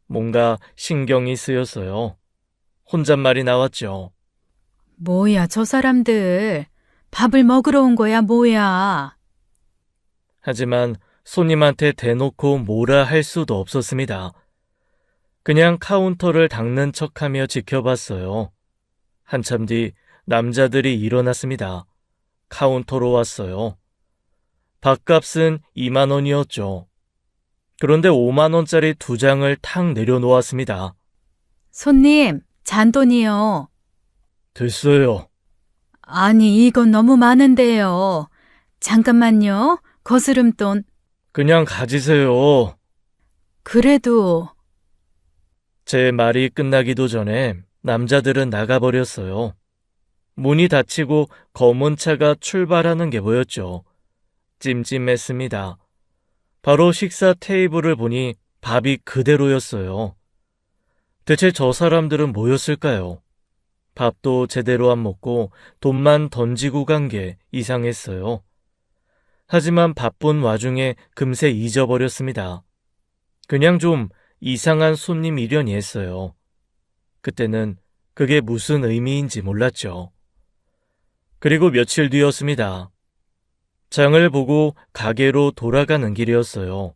뭔가 신경이 쓰였어요. 혼잣말이 나왔죠. 뭐야, 저 사람들. 밥을 먹으러 온 거야, 뭐야. 하지만 손님한테 대놓고 뭐라 할 수도 없었습니다. 그냥 카운터를 닦는 척하며 지켜봤어요. 한참 뒤 남자들이 일어났습니다. 카운터로 왔어요. 밥값은 2만 원이었죠. 그런데 5만 원짜리 2장을 탁 내려놓았습니다. 손님, 잔돈이요. 됐어요. 아니, 이건 너무 많은데요. 잠깐만요. 거스름돈. 그냥 가지세요. 그래도 제 말이 끝나기도 전에 남자들은 나가버렸어요. 문이 닫히고 검은 차가 출발하는 게 보였죠. 찜찜했습니다. 바로 식사 테이블을 보니 밥이 그대로였어요. 대체 저 사람들은 뭐였을까요? 밥도 제대로 안 먹고 돈만 던지고 간 게 이상했어요. 하지만 바쁜 와중에 금세 잊어버렸습니다. 그냥 좀 이상한 손님이려니 했어요. 그때는 그게 무슨 의미인지 몰랐죠. 그리고 며칠 뒤였습니다. 장을 보고 가게로 돌아가는 길이었어요.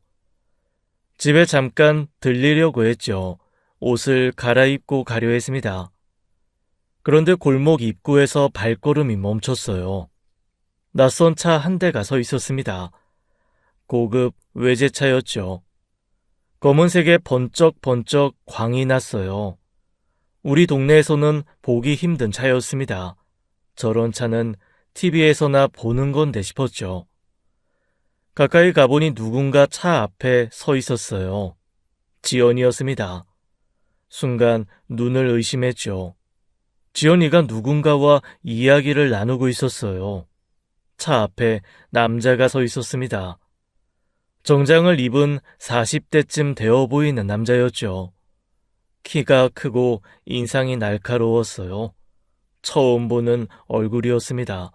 집에 잠깐 들리려고 했죠. 옷을 갈아입고 가려 했습니다. 그런데 골목 입구에서 발걸음이 멈췄어요. 낯선 차 한 대가 서 있었습니다. 고급 외제차였죠. 검은색에 번쩍번쩍 광이 났어요. 우리 동네에서는 보기 힘든 차였습니다. 저런 차는 TV에서나 보는 건데 싶었죠. 가까이 가보니 누군가 차 앞에 서 있었어요. 지연이었습니다. 순간 눈을 의심했죠. 지연이가 누군가와 이야기를 나누고 있었어요. 차 앞에 남자가 서 있었습니다. 정장을 입은 40대쯤 되어 보이는 남자였죠. 키가 크고 인상이 날카로웠어요. 처음 보는 얼굴이었습니다.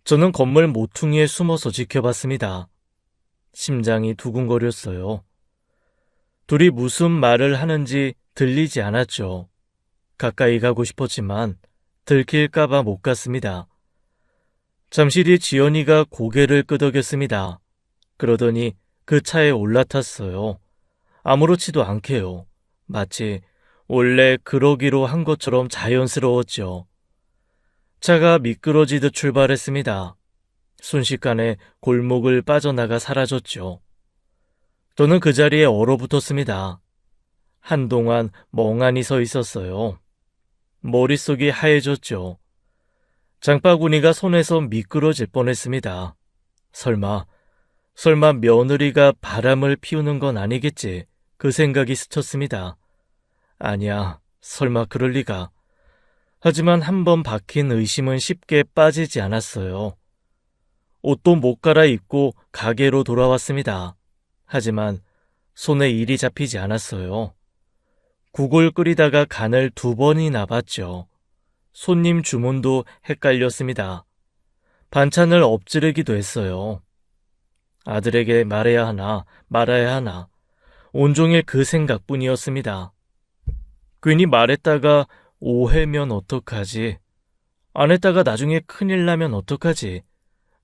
저는 건물 모퉁이에 숨어서 지켜봤습니다. 심장이 두근거렸어요. 둘이 무슨 말을 하는지 들리지 않았죠. 가까이 가고 싶었지만 들킬까봐 못 갔습니다. 잠시 뒤 지연이가 고개를 끄덕였습니다. 그러더니 그 차에 올라탔어요. 아무렇지도 않게요. 마치 원래 그러기로 한 것처럼 자연스러웠죠. 차가 미끄러지듯 출발했습니다. 순식간에 골목을 빠져나가 사라졌죠. 저는 그 자리에 얼어붙었습니다. 한동안 멍하니 서 있었어요. 머릿속이 하얘졌죠. 장바구니가 손에서 미끄러질 뻔했습니다. 설마 며느리가 바람을 피우는 건 아니겠지? 그 생각이 스쳤습니다. 아니야, 설마 그럴 리가. 하지만 한번 박힌 의심은 쉽게 빠지지 않았어요. 옷도 못 갈아입고 가게로 돌아왔습니다. 하지만 손에 일이 잡히지 않았어요. 국을 끓이다가 간을 2번이나 봤죠. 손님 주문도 헷갈렸습니다. 반찬을 엎지르기도 했어요. 아들에게 말해야 하나 말아야 하나 온종일 그 생각뿐이었습니다. 괜히 말했다가 오해면 어떡하지? 안 했다가 나중에 큰일 나면 어떡하지?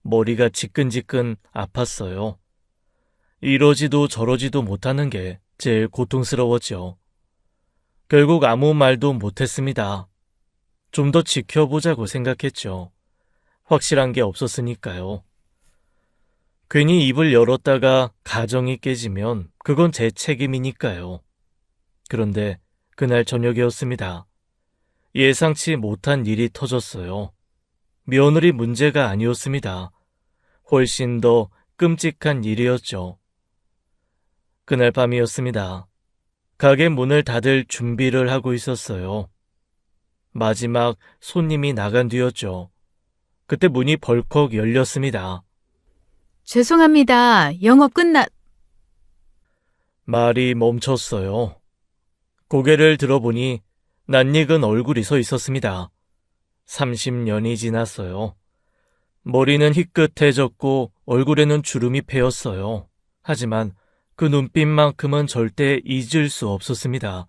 머리가 지끈지끈 아팠어요. 이러지도 저러지도 못하는 게 제일 고통스러웠죠. 결국 아무 말도 못했습니다. 좀 더 지켜보자고 생각했죠. 확실한 게 없었으니까요. 괜히 입을 열었다가 가정이 깨지면 그건 제 책임이니까요. 그런데 그날 저녁이었습니다. 예상치 못한 일이 터졌어요. 며느리 문제가 아니었습니다. 훨씬 더 끔찍한 일이었죠. 그날 밤이었습니다. 가게 문을 닫을 준비를 하고 있었어요. 마지막 손님이 나간 뒤였죠. 그때 문이 벌컥 열렸습니다. 죄송합니다. 영업 말이 멈췄어요. 고개를 들어보니 낯익은 얼굴이 서 있었습니다. 30년이 지났어요. 머리는 희끗해졌고 얼굴에는 주름이 패였어요. 하지만 그 눈빛만큼은 절대 잊을 수 없었습니다.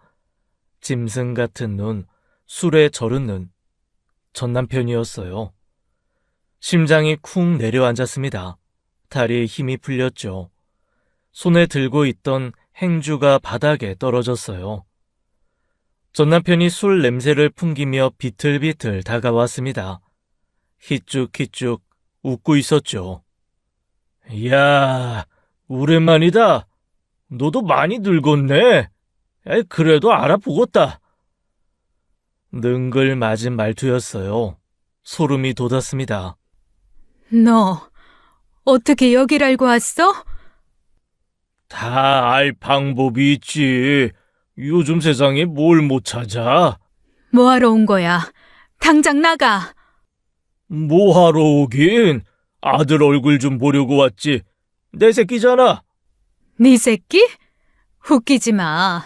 짐승 같은 눈, 술에 절은 눈. 전 남편이었어요. 심장이 쿵 내려앉았습니다. 다리에 힘이 풀렸죠. 손에 들고 있던 행주가 바닥에 떨어졌어요. 전 남편이 술 냄새를 풍기며 비틀비틀 다가왔습니다. 희쭉희쭉 웃고 있었죠. 이야, 오랜만이다. 너도 많이 늙었네. 그래도 알아보겠다. 능글맞은 말투였어요. 소름이 돋았습니다. 너 어떻게 여길 알고 왔어? 다 알 방법이 있지. 요즘 세상에 뭘 못 찾아? 뭐하러 온 거야? 당장 나가. 뭐하러 오긴? 아들 얼굴 좀 보려고 왔지. 내 새끼잖아. 네 새끼? 웃기지 마.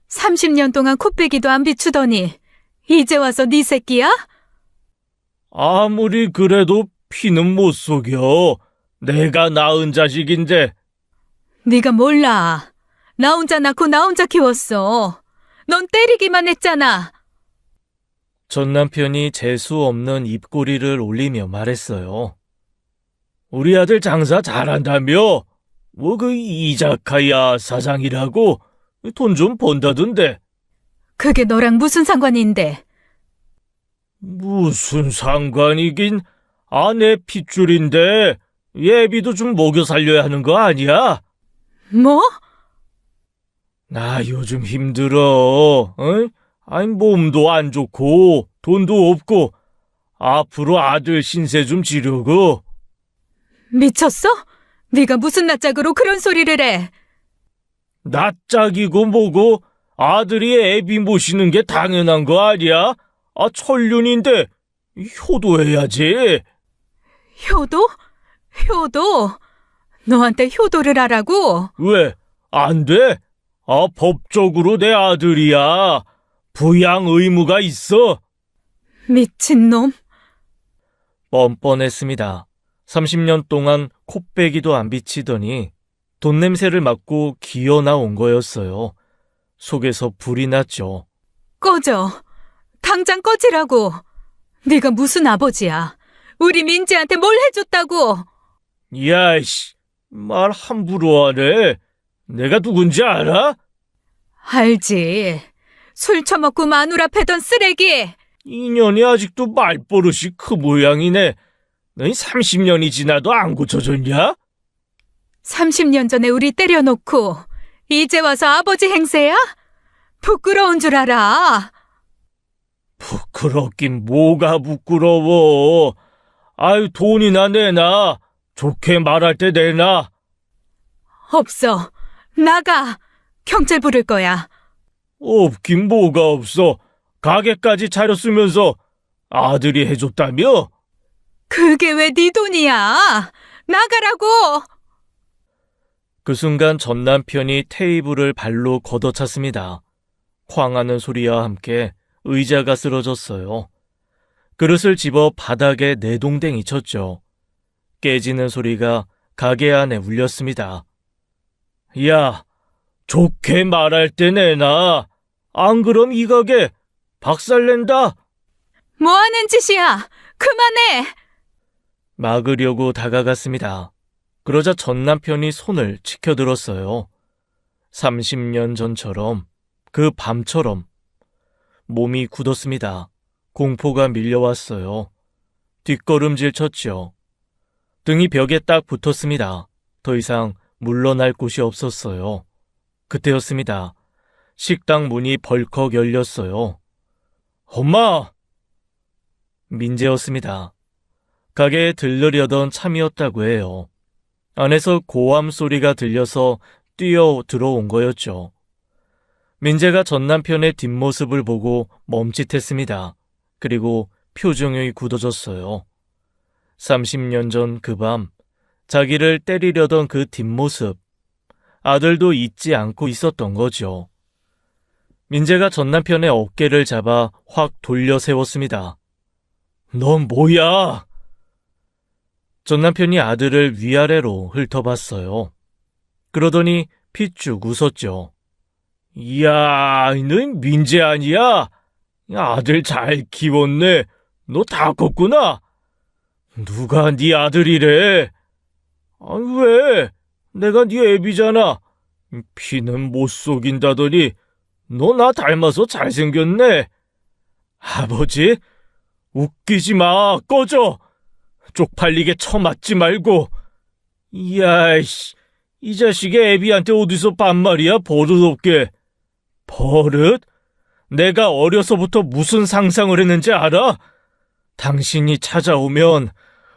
30년 동안 코빼기도 안 비추더니 이제 와서 네 새끼야? 아무리 그래도 피는 못 속여. 내가 낳은 자식인데. 네가 몰라. 나 혼자 낳고 나 혼자 키웠어. 넌 때리기만 했잖아. 전 남편이 재수 없는 입꼬리를 올리며 말했어요. 우리 아들 장사 잘한다며? 뭐 그 이자카야 사장이라고? 돈 좀 번다던데. 그게 너랑 무슨 상관인데? 무슨 상관이긴. 아내 핏줄인데 예비도 좀 먹여 살려야 하는 거 아니야? 뭐? 나 요즘 힘들어. 아니 몸도 안 좋고 돈도 없고 앞으로 아들 신세 좀 지려고. 미쳤어? 네가 무슨 낯짝으로 그런 소리를 해? 낯짝이고 뭐고 아들이 애비 모시는 게 당연한 거 아니야? 천륜인데 효도해야지. 효도? 효도? 너한테 효도를 하라고? 왜? 안 돼? 법적으로 내 아들이야. 부양 의무가 있어. 미친놈. 뻔뻔했습니다. 30년 동안 콧배기도 안 비치더니 돈 냄새를 맡고 기어 나온 거였어요. 속에서 불이 났죠. 꺼져. 당장 꺼지라고. 네가 무슨 아버지야. 우리 민지한테 뭘 해줬다고? 야이씨, 말 함부로 하네. 내가 누군지 알아? 알지. 술 처먹고 마누라 패던 쓰레기. 인연이 아직도 말버릇이 그 모양이네. 너희 30년이 지나도 안 고쳐졌냐? 30년 전에 우리 때려놓고 이제 와서 아버지 행세야? 부끄러운 줄 알아. 부끄럽긴 뭐가 부끄러워. 아유, 돈이나 내놔. 좋게 말할 때 내놔. 없어. 나가. 경찰 부를 거야. 없긴 뭐가 없어. 가게까지 차렸으면서 아들이 해줬다며? 그게 왜 네 돈이야? 나가라고! 그 순간 전 남편이 테이블을 발로 걷어찼습니다. 쾅하는 소리와 함께 의자가 쓰러졌어요. 그릇을 집어 바닥에 내동댕이 쳤죠. 깨지는 소리가 가게 안에 울렸습니다. 야, 좋게 말할 때 내놔. 안 그럼 이 가게 박살낸다. 뭐 하는 짓이야? 그만해! 막으려고 다가갔습니다. 그러자 전 남편이 손을 치켜들었어요. 30년 전처럼, 그 밤처럼. 몸이 굳었습니다. 공포가 밀려왔어요. 뒷걸음질 쳤죠. 등이 벽에 딱 붙었습니다. 더 이상 물러날 곳이 없었어요. 그때였습니다. 식당 문이 벌컥 열렸어요. 엄마! 민재였습니다. 가게에 들르려던 참이었다고 해요. 안에서 고함 소리가 들려서 뛰어 들어온 거였죠. 민재가 전 남편의 뒷모습을 보고 멈칫했습니다. 그리고 표정이 굳어졌어요. 30년 전 그 밤, 자기를 때리려던 그 뒷모습, 아들도 잊지 않고 있었던 거죠. 민재가 전 남편의 어깨를 잡아 확 돌려 세웠습니다. 넌 뭐야? 전 남편이 아들을 위아래로 훑어봤어요. 그러더니 핏쭉 웃었죠. 이야, 넌 민재 아니야? 아들 잘 키웠네. 너 다 컸구나. 누가 네 아들이래? 아, 왜? 내가 네 애비잖아. 피는 못 속인다더니 너 나 닮아서 잘생겼네. 아버지? 웃기지 마. 꺼져. 쪽팔리게 처맞지 말고. 이야이씨, 이 자식이 애비한테 어디서 반말이야, 버릇없게. 버릇? 내가 어려서부터 무슨 상상을 했는지 알아? 당신이 찾아오면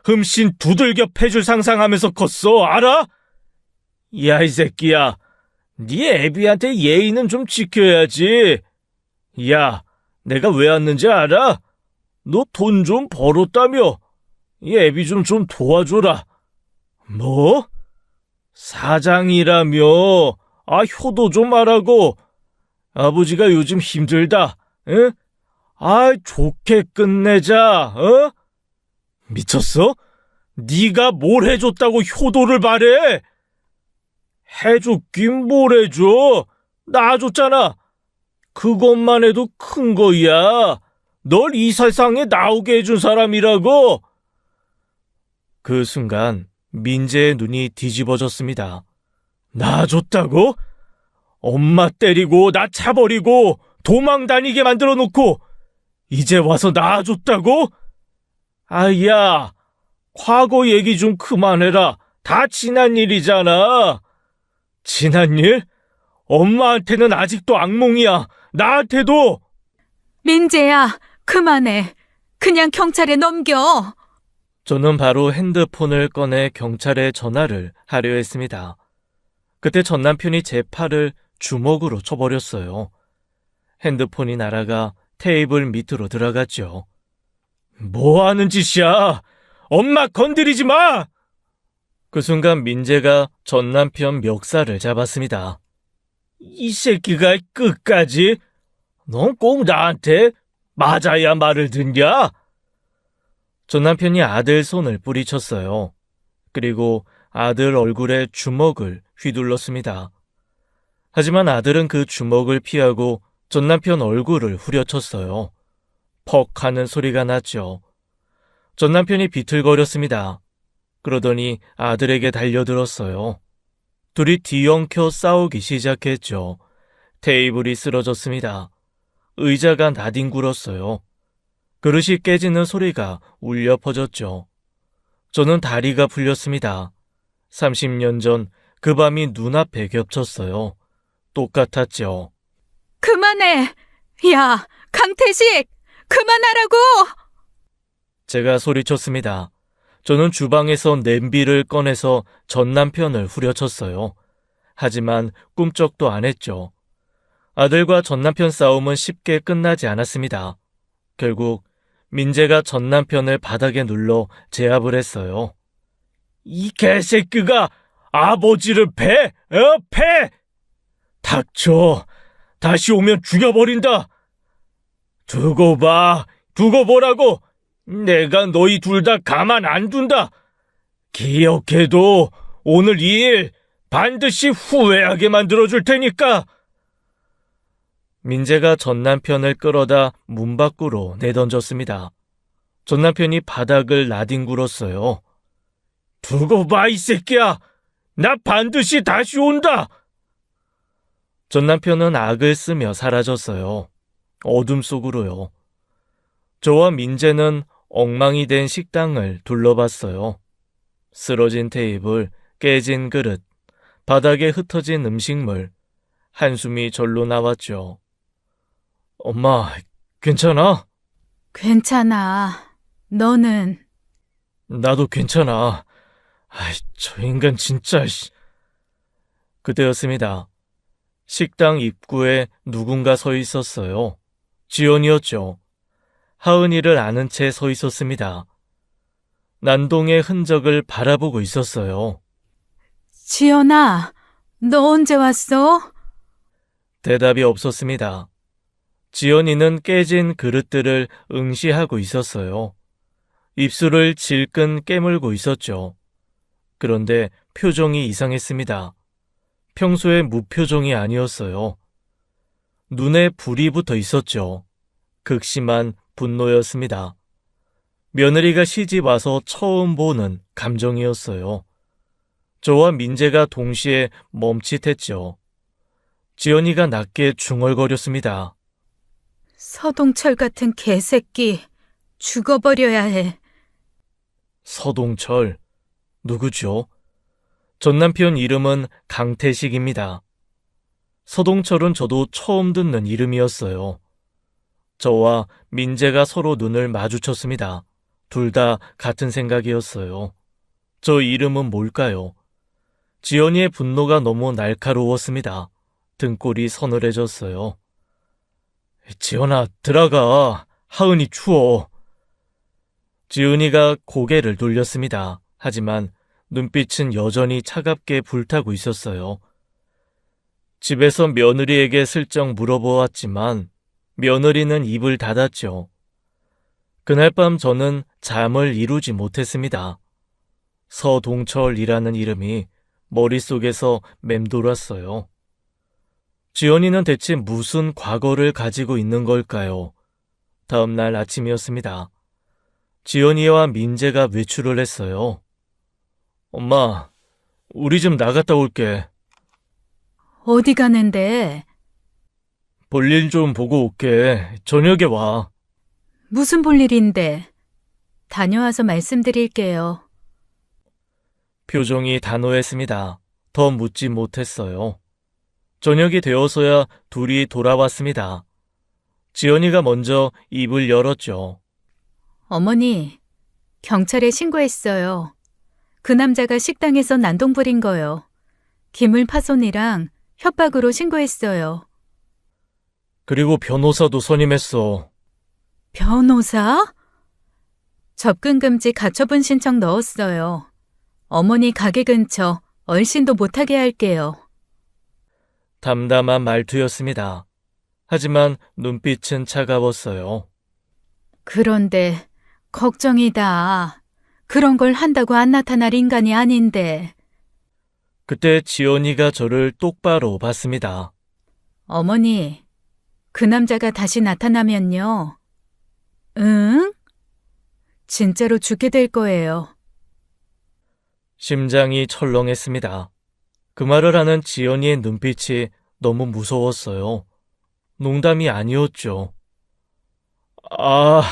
흠씬 두들겨 패줄 상상하면서 컸어, 알아? 야, 이 새끼야. 네 애비한테 예의는 좀 지켜야지. 야, 내가 왜 왔는지 알아? 너 돈 좀 벌었다며. 이 애비 좀 도와줘라. 뭐? 사장이라며. 아, 효도 좀 하라고. 아버지가 요즘 힘들다. 응? 아, 좋게 끝내자. 어? 미쳤어? 네가 뭘 해줬다고 효도를 바래? 해줬긴 뭘 해줘. 낳아줬잖아. 그것만 해도 큰 거야. 널 이 세상에 나오게 해준 사람이라고. 그 순간 민재의 눈이 뒤집어졌습니다. 낳아줬다고? 엄마 때리고 나 차버리고 도망 다니게 만들어 놓고 이제 와서 낳아줬다고? 아야, 과거 얘기 좀 그만해라. 다 지난 일이잖아. 지난 일? 엄마한테는 아직도 악몽이야. 나한테도. 민재야, 그만해. 그냥 경찰에 넘겨. 저는 바로 핸드폰을 꺼내 경찰에 전화를 하려 했습니다. 그때 전 남편이 제 팔을 주먹으로 쳐버렸어요. 핸드폰이 날아가 테이블 밑으로 들어갔죠. 뭐 하는 짓이야? 엄마 건드리지 마! 그 순간 민재가 전 남편 멱살을 잡았습니다. 이 새끼가 끝까지? 넌 꼭 나한테 맞아야 말을 듣냐? 전 남편이 아들 손을 뿌리쳤어요. 그리고 아들 얼굴에 주먹을 휘둘렀습니다. 하지만 아들은 그 주먹을 피하고 전 남편 얼굴을 후려쳤어요. 퍽 하는 소리가 났죠. 전 남편이 비틀거렸습니다. 그러더니 아들에게 달려들었어요. 둘이 뒤엉켜 싸우기 시작했죠. 테이블이 쓰러졌습니다. 의자가 나뒹굴었어요. 그릇이 깨지는 소리가 울려 퍼졌죠. 저는 다리가 풀렸습니다. 30년 전 그 밤이 눈앞에 겹쳤어요. 똑같았죠. 그만해! 야, 강태식! 그만하라고! 제가 소리쳤습니다. 저는 주방에서 냄비를 꺼내서 전 남편을 후려쳤어요. 하지만 꿈쩍도 안 했죠. 아들과 전 남편 싸움은 쉽게 끝나지 않았습니다. 결국 민재가 전 남편을 바닥에 눌러 제압을 했어요. 이 개새끼가 아버지를 패! 패! 닥쳐! 다시 오면 죽여버린다! 두고 봐! 두고 보라고! 내가 너희 둘 다 가만 안 둔다! 기억해도 오늘 이 일 반드시 후회하게 만들어줄 테니까! 민재가 전 남편을 끌어다 문 밖으로 내던졌습니다. 전 남편이 바닥을 나뒹굴었어요. 두고 봐, 이 새끼야! 나 반드시 다시 온다! 전 남편은 악을 쓰며 사라졌어요. 어둠 속으로요. 저와 민재는 엉망이 된 식당을 둘러봤어요. 쓰러진 테이블, 깨진 그릇, 바닥에 흩어진 음식물, 한숨이 절로 나왔죠. 엄마, 괜찮아? 괜찮아. 너는? 나도 괜찮아. 저 인간 진짜. 그때였습니다. 식당 입구에 누군가 서 있었어요. 지연이었죠. 하은이를 아는 채 서 있었습니다. 난동의 흔적을 바라보고 있었어요. 지연아, 너 언제 왔어? 대답이 없었습니다. 지연이는 깨진 그릇들을 응시하고 있었어요. 입술을 질끈 깨물고 있었죠. 그런데 표정이 이상했습니다. 평소에 무표정이 아니었어요. 눈에 불이 붙어 있었죠. 극심한 분노였습니다. 며느리가 시집 와서 처음 보는 감정이었어요. 저와 민재가 동시에 멈칫했죠. 지연이가 낮게 중얼거렸습니다. 서동철 같은 개새끼, 죽어버려야 해. 서동철, 누구죠? 전 남편 이름은 강태식입니다. 서동철은 저도 처음 듣는 이름이었어요. 저와 민재가 서로 눈을 마주쳤습니다. 둘 다 같은 생각이었어요. 저 이름은 뭘까요? 지연이의 분노가 너무 날카로웠습니다. 등골이 서늘해졌어요. 지연아, 들어가. 하은이 추워. 지은이가 고개를 돌렸습니다. 하지만 눈빛은 여전히 차갑게 불타고 있었어요. 집에서 며느리에게 슬쩍 물어보았지만 며느리는 입을 닫았죠. 그날 밤 저는 잠을 이루지 못했습니다. 서동철이라는 이름이 머릿속에서 맴돌았어요. 지연이는 대체 무슨 과거를 가지고 있는 걸까요? 다음 날 아침이었습니다. 지연이와 민재가 외출을 했어요. 엄마, 우리 좀 나갔다 올게. 어디 가는데? 볼일 좀 보고 올게. 저녁에 와. 무슨 볼일인데? 다녀와서 말씀드릴게요. 표정이 단호했습니다. 더 묻지 못했어요. 저녁이 되어서야 둘이 돌아왔습니다. 지연이가 먼저 입을 열었죠. 어머니, 경찰에 신고했어요. 그 남자가 식당에서 난동 부린 거요. 기물 파손이랑 협박으로 신고했어요. 그리고 변호사도 선임했어. 변호사? 접근금지 가처분 신청 넣었어요. 어머니 가게 근처 얼씬도 못하게 할게요. 담담한 말투였습니다. 하지만 눈빛은 차가웠어요. 그런데 걱정이다. 그런 걸 한다고 안 나타날 인간이 아닌데. 그때 지연이가 저를 똑바로 봤습니다. 어머니, 그 남자가 다시 나타나면요. 응? 진짜로 죽게 될 거예요. 심장이 철렁했습니다. 그 말을 하는 지연이의 눈빛이 너무 무서웠어요. 농담이 아니었죠. 아,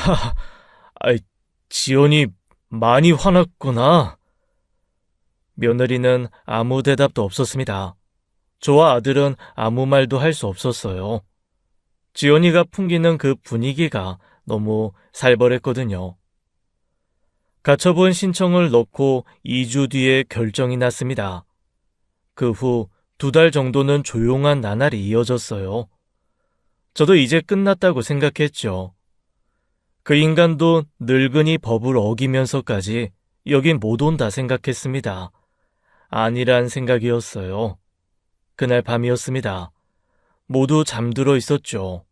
지연이 많이 화났구나. 며느리는 아무 대답도 없었습니다. 저와 아들은 아무 말도 할 수 없었어요. 지연이가 풍기는 그 분위기가 너무 살벌했거든요. 가처분 신청을 넣고 2주 뒤에 결정이 났습니다. 그 후 2달 정도는 조용한 나날이 이어졌어요. 저도 이제 끝났다고 생각했죠. 그 인간도 늙은이 법을 어기면서까지 여긴 못 온다 생각했습니다. 아니란 생각이었어요. 그날 밤이었습니다. 모두 잠들어 있었죠.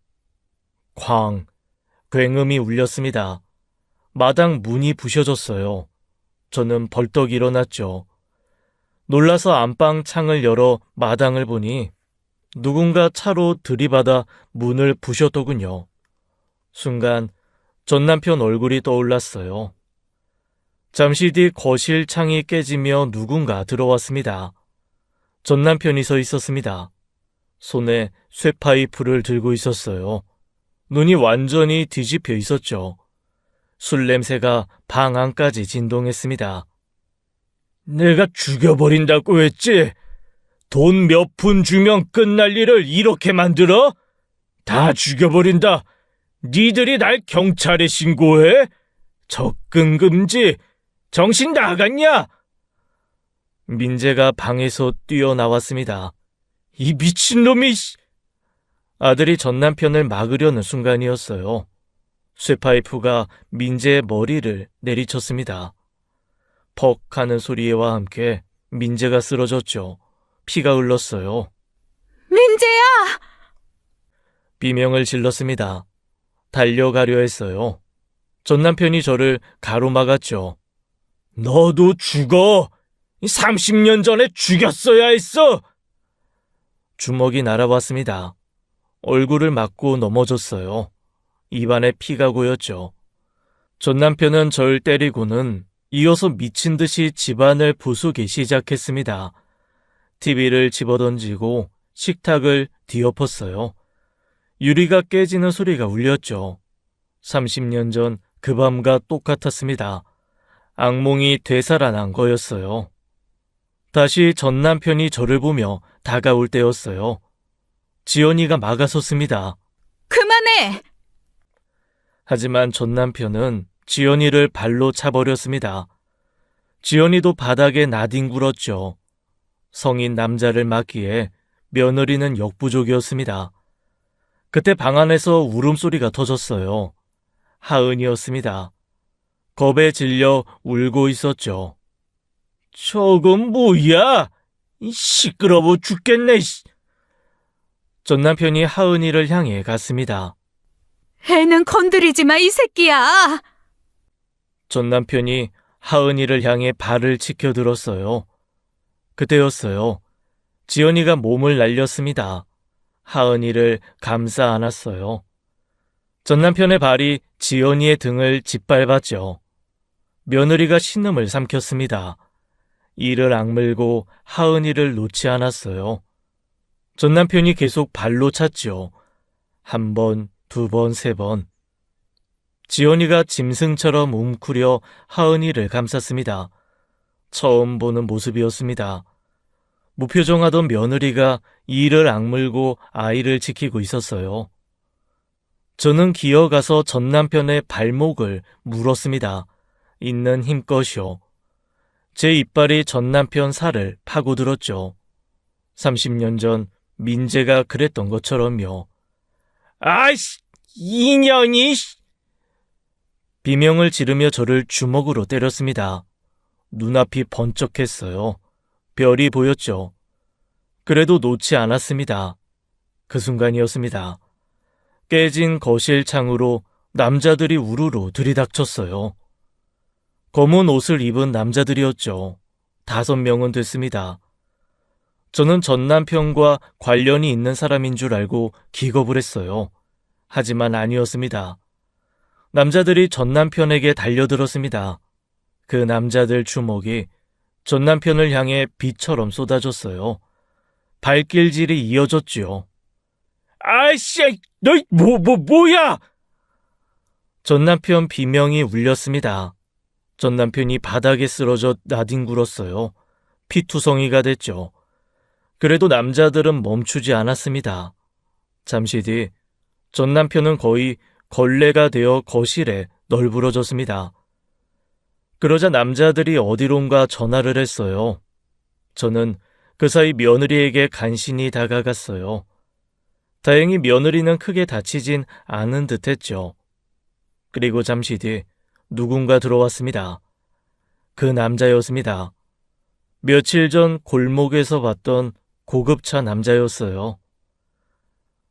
쾅, 굉음이 울렸습니다. 마당 문이 부셔졌어요. 저는 벌떡 일어났죠. 놀라서 안방 창을 열어 마당을 보니 누군가 차로 들이받아 문을 부셨더군요. 순간 전 남편 얼굴이 떠올랐어요. 잠시 뒤 거실 창이 깨지며 누군가 들어왔습니다. 전 남편이 서 있었습니다. 손에 쇠파이프를 들고 있었어요. 눈이 완전히 뒤집혀 있었죠. 술 냄새가 방 안까지 진동했습니다. 내가 죽여버린다고 했지? 돈 몇 푼 주면 끝날 일을 이렇게 만들어? 다 죽여버린다. 니들이 날 경찰에 신고해? 접근 금지. 정신 나갔냐? 민재가 방에서 뛰어나왔습니다. 이 미친놈이... 아들이 전 남편을 막으려는 순간이었어요. 쇠파이프가 민재의 머리를 내리쳤습니다. 퍽 하는 소리와 함께 민재가 쓰러졌죠. 피가 흘렀어요. 민재야! 비명을 질렀습니다. 달려가려 했어요. 전 남편이 저를 가로막았죠. 너도 죽어! 30년 전에 죽였어야 했어! 주먹이 날아왔습니다. 얼굴을 맞고 넘어졌어요. 입안에 피가 고였죠. 전 남편은 절 때리고는 이어서 미친 듯이 집안을 부수기 시작했습니다. TV를 집어던지고 식탁을 뒤엎었어요. 유리가 깨지는 소리가 울렸죠. 30년 전 그 밤과 똑같았습니다. 악몽이 되살아난 거였어요. 다시 전 남편이 저를 보며 다가올 때였어요. 지연이가 막아섰습니다. 그만해! 하지만 전 남편은 지연이를 발로 차버렸습니다. 지연이도 바닥에 나뒹굴었죠. 성인 남자를 막기에 며느리는 역부족이었습니다. 그때 방 안에서 울음소리가 터졌어요. 하은이었습니다. 겁에 질려 울고 있었죠. 저건 뭐야? 시끄러워 죽겠네. 전 남편이 하은이를 향해 갔습니다. 애는 건드리지 마, 이 새끼야! 전 남편이 하은이를 향해 발을 치켜들었어요. 그때였어요. 지연이가 몸을 날렸습니다. 하은이를 감싸 안았어요. 전 남편의 발이 지연이의 등을 짓밟았죠. 며느리가 신음을 삼켰습니다. 이를 악물고 하은이를 놓지 않았어요. 전 남편이 계속 발로 찼죠. 1번, 2번, 3번. 지연이가 짐승처럼 웅크려 하은이를 감쌌습니다. 처음 보는 모습이었습니다. 무표정하던 며느리가 이를 악물고 아이를 지키고 있었어요. 저는 기어가서 전 남편의 발목을 물었습니다. 있는 힘껏이요. 제 이빨이 전 남편 살을 파고들었죠. 30년 전 민재가 그랬던 것처럼요. 아이씨, 이년이! 비명을 지르며 저를 주먹으로 때렸습니다. 눈앞이 번쩍했어요. 별이 보였죠. 그래도 놓지 않았습니다. 그 순간이었습니다. 깨진 거실 창으로 남자들이 우르르 들이닥쳤어요. 검은 옷을 입은 남자들이었죠. 5명은 됐습니다. 저는 전 남편과 관련이 있는 사람인 줄 알고 기겁을 했어요. 하지만 아니었습니다. 남자들이 전 남편에게 달려들었습니다. 그 남자들 주먹이 전 남편을 향해 비처럼 쏟아졌어요. 발길질이 이어졌지요. 아이씨, 너 뭐야? 전 남편 비명이 울렸습니다. 전 남편이 바닥에 쓰러져 나뒹굴었어요. 피투성이가 됐죠. 그래도 남자들은 멈추지 않았습니다. 잠시 뒤 전 남편은 거의 걸레가 되어 거실에 널브러졌습니다. 그러자 남자들이 어디론가 전화를 했어요. 저는 그 사이 며느리에게 간신히 다가갔어요. 다행히 며느리는 크게 다치진 않은 듯했죠. 그리고 잠시 뒤 누군가 들어왔습니다. 그 남자였습니다. 며칠 전 골목에서 봤던 고급차 남자였어요.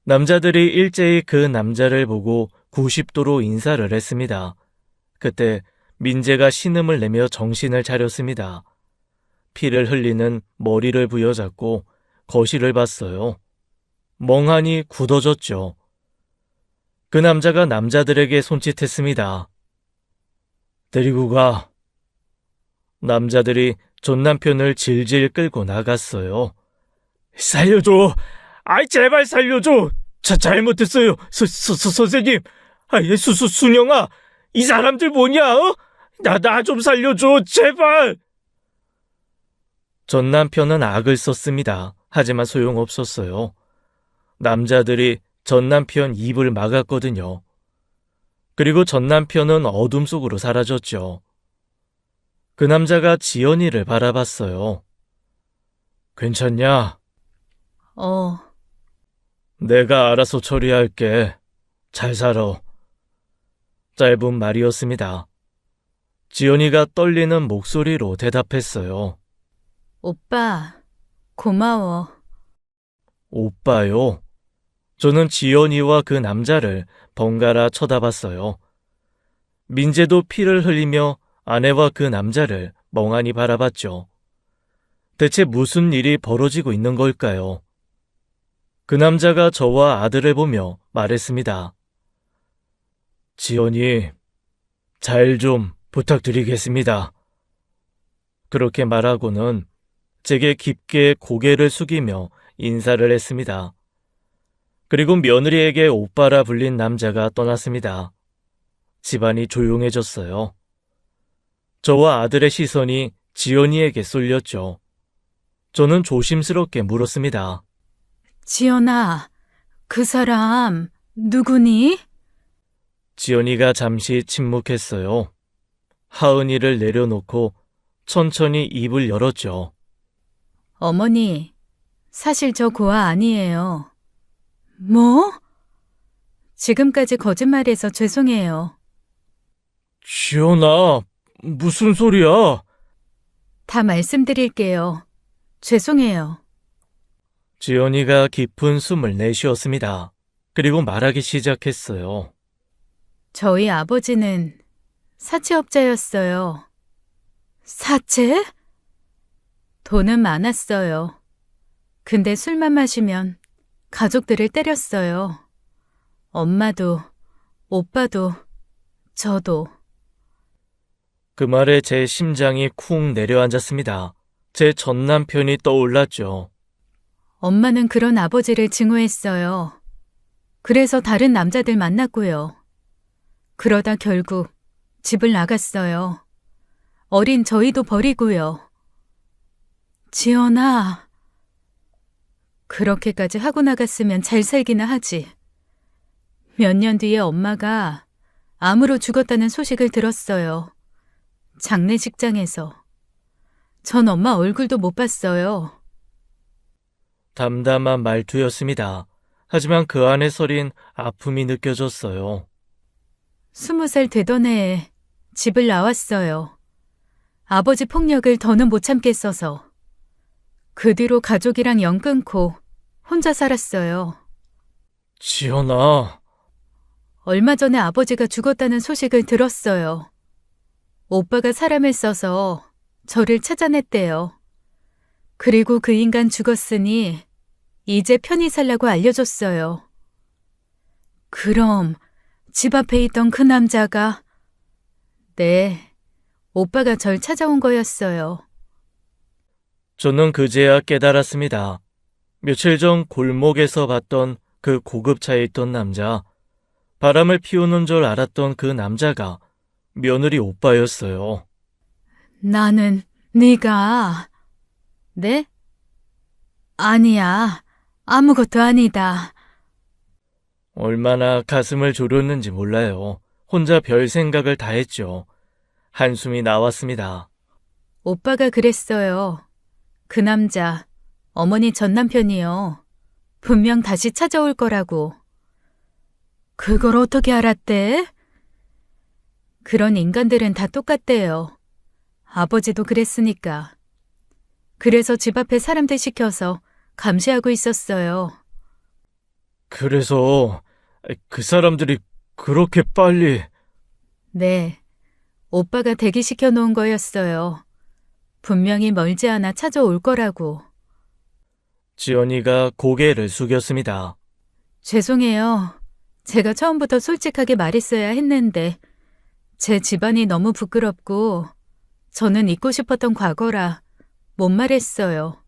남자들이 일제히 그 남자를 보고 90도로 인사를 했습니다. 그때 민재가 신음을 내며 정신을 차렸습니다. 피를 흘리는 머리를 부여잡고 거실을 봤어요. 멍하니 굳어졌죠. 그 남자가 남자들에게 손짓했습니다. 데리고 가. 남자들이 전 남편을 질질 끌고 나갔어요. 살려줘. 아이, 제발 살려줘. 잘못했어요. 선생님. 아이, 순영아. 이 사람들 뭐냐, 어? 나 좀 살려줘, 제발! 전 남편은 악을 썼습니다. 하지만 소용없었어요. 남자들이 전 남편 입을 막았거든요. 그리고 전 남편은 어둠 속으로 사라졌죠. 그 남자가 지연이를 바라봤어요. 괜찮냐? 내가 알아서 처리할게. 잘 살아. 짧은 말이었습니다. 지연이가 떨리는 목소리로 대답했어요. 오빠, 고마워. 오빠요? 저는 지연이와 그 남자를 번갈아 쳐다봤어요. 민재도 피를 흘리며 아내와 그 남자를 멍하니 바라봤죠. 대체 무슨 일이 벌어지고 있는 걸까요? 그 남자가 저와 아들을 보며 말했습니다. 지연이, 잘 좀 부탁드리겠습니다. 그렇게 말하고는 제게 깊게 고개를 숙이며 인사를 했습니다. 그리고 며느리에게 오빠라 불린 남자가 떠났습니다. 집안이 조용해졌어요. 저와 아들의 시선이 지연이에게 쏠렸죠. 저는 조심스럽게 물었습니다. 지연아, 그 사람 누구니? 지연이가 잠시 침묵했어요. 하은이를 내려놓고 천천히 입을 열었죠. 어머니, 사실 저 고아 아니에요. 뭐? 지금까지 거짓말해서 죄송해요. 지연아, 무슨 소리야? 다 말씀드릴게요. 죄송해요. 지연이가 깊은 숨을 내쉬었습니다. 그리고 말하기 시작했어요. 저희 아버지는 사채업자였어요. 사채? 돈은 많았어요. 근데 술만 마시면 가족들을 때렸어요. 엄마도, 오빠도, 저도. 그 말에 제 심장이 쿵 내려앉았습니다. 제 전 남편이 떠올랐죠. 엄마는 그런 아버지를 증오했어요. 그래서 다른 남자들 만났고요. 그러다 결국 집을 나갔어요. 어린 저희도 버리고요. 지연아, 그렇게까지 하고 나갔으면 잘 살기나 하지. 몇 년 뒤에 엄마가 암으로 죽었다는 소식을 들었어요. 장례식장에서. 전 엄마 얼굴도 못 봤어요. 담담한 말투였습니다. 하지만 그 안에 서린 아픔이 느껴졌어요. 20살 되던 해에 집을 나왔어요. 아버지 폭력을 더는 못 참겠어서. 그 뒤로 가족이랑 연 끊고 혼자 살았어요. 지연아. 얼마 전에 아버지가 죽었다는 소식을 들었어요. 오빠가 사람을 써서 저를 찾아냈대요. 그리고 그 인간 죽었으니 이제 편히 살라고 알려줬어요. 그럼 집 앞에 있던 그 남자가, 네, 오빠가 절 찾아온 거였어요. 저는 그제야 깨달았습니다. 며칠 전 골목에서 봤던 그 고급차에 있던 남자, 바람을 피우는 줄 알았던 그 남자가 며느리 오빠였어요. 나는 네가, 네? 아니야, 아무것도 아니다. 얼마나 가슴을 졸였는지 몰라요. 혼자 별 생각을 다 했죠. 한숨이 나왔습니다. 오빠가 그랬어요. 그 남자, 어머니 전 남편이요. 분명 다시 찾아올 거라고. 그걸 어떻게 알았대? 그런 인간들은 다 똑같대요. 아버지도 그랬으니까. 그래서 집 앞에 사람들 시켜서 감시하고 있었어요. 그래서 그 사람들이 그렇게 빨리... 네, 오빠가 대기시켜 놓은 거였어요. 분명히 멀지 않아 찾아올 거라고. 지연이가 고개를 숙였습니다. 죄송해요. 제가 처음부터 솔직하게 말했어야 했는데 제 집안이 너무 부끄럽고 저는 잊고 싶었던 과거라 못 말했어요.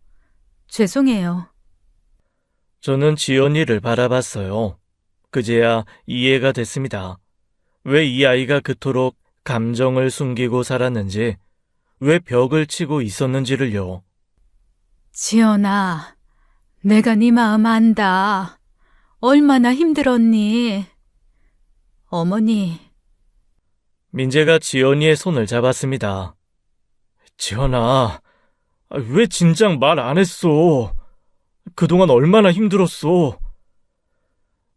죄송해요. 저는 지연이를 바라봤어요. 그제야 이해가 됐습니다. 왜 이 아이가 그토록 감정을 숨기고 살았는지, 왜 벽을 치고 있었는지를요. 지연아, 내가 네 마음 안다. 얼마나 힘들었니? 어머니, 민재가 지연이의 손을 잡았습니다. 지연아, 왜 진작 말 안 했어? 그동안 얼마나 힘들었어?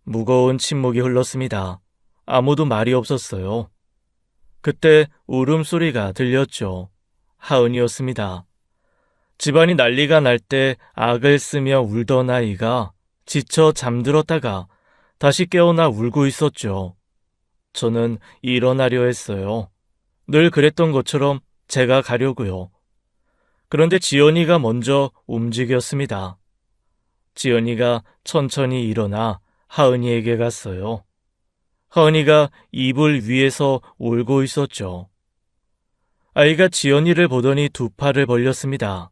무거운 침묵이 흘렀습니다. 아무도 말이 없었어요. 그때 울음소리가 들렸죠. 하은이었습니다. 집안이 난리가 날 때 악을 쓰며 울던 아이가 지쳐 잠들었다가 다시 깨어나 울고 있었죠. 저는 일어나려 했어요. 늘 그랬던 것처럼 제가 가려고요. 그런데 지연이가 먼저 움직였습니다. 지연이가 천천히 일어나 하은이에게 갔어요. 하은이가 이불 위에서 울고 있었죠. 아이가 지연이를 보더니 두 팔을 벌렸습니다.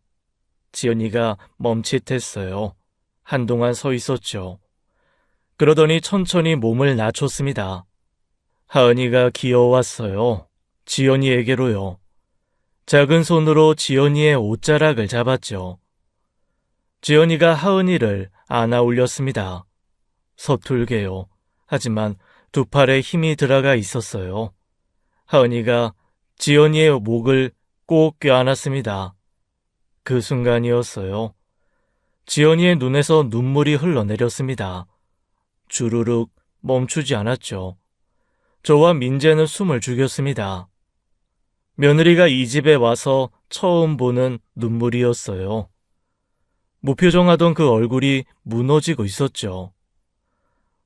지연이가 멈칫했어요. 한동안 서 있었죠. 그러더니 천천히 몸을 낮췄습니다. 하은이가 기어왔어요. 지연이에게로요. 작은 손으로 지연이의 옷자락을 잡았죠. 지연이가 하은이를 안아 올렸습니다. 서툴게요. 하지만 두 팔에 힘이 들어가 있었어요. 하은이가 지연이의 목을 꼭 껴안았습니다. 그 순간이었어요. 지연이의 눈에서 눈물이 흘러내렸습니다. 주르륵 멈추지 않았죠. 저와 민재는 숨을 죽였습니다. 며느리가 이 집에 와서 처음 보는 눈물이었어요. 무표정하던 그 얼굴이 무너지고 있었죠.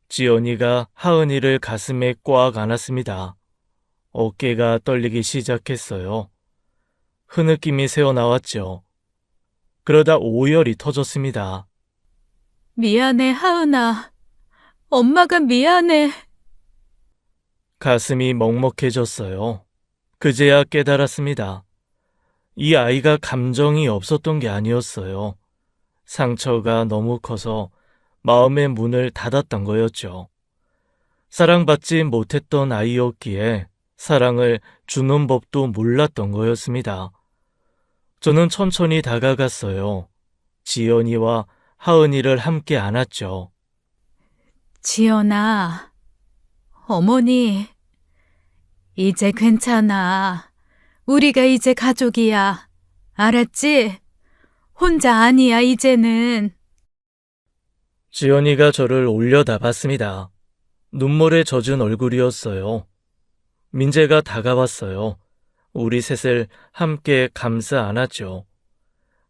지연이가 하은이를 가슴에 꽉 안았습니다. 어깨가 떨리기 시작했어요. 흐느낌이 새어나왔죠. 그러다 오열이 터졌습니다. 미안해, 하은아. 엄마가 미안해. 가슴이 먹먹해졌어요. 그제야 깨달았습니다. 이 아이가 감정이 없었던 게 아니었어요. 상처가 너무 커서 마음의 문을 닫았던 거였죠. 사랑받지 못했던 아이였기에 사랑을 주는 법도 몰랐던 거였습니다. 저는 천천히 다가갔어요. 지연이와 하은이를 함께 안았죠. 지연아, 어머니, 이제 괜찮아. 우리가 이제 가족이야. 알았지? 혼자 아니야, 이제는. 지연이가 저를 올려다 봤습니다. 눈물에 젖은 얼굴이었어요. 민재가 다가왔어요. 우리 셋을 함께 감싸 안았죠.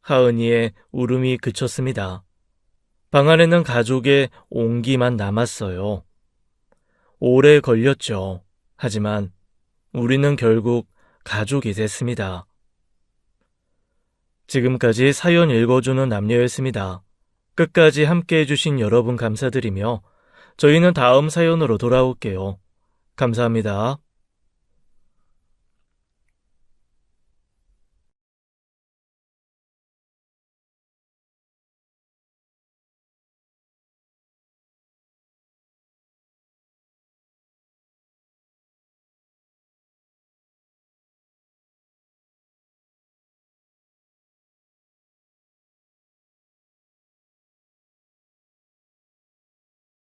하은이의 울음이 그쳤습니다. 방 안에는 가족의 온기만 남았어요. 오래 걸렸죠. 하지만 우리는 결국 가족이 됐습니다. 지금까지 사연 읽어주는 남녀였습니다. 끝까지 함께 해주신 여러분 감사드리며 저희는 다음 사연으로 돌아올게요. 감사합니다.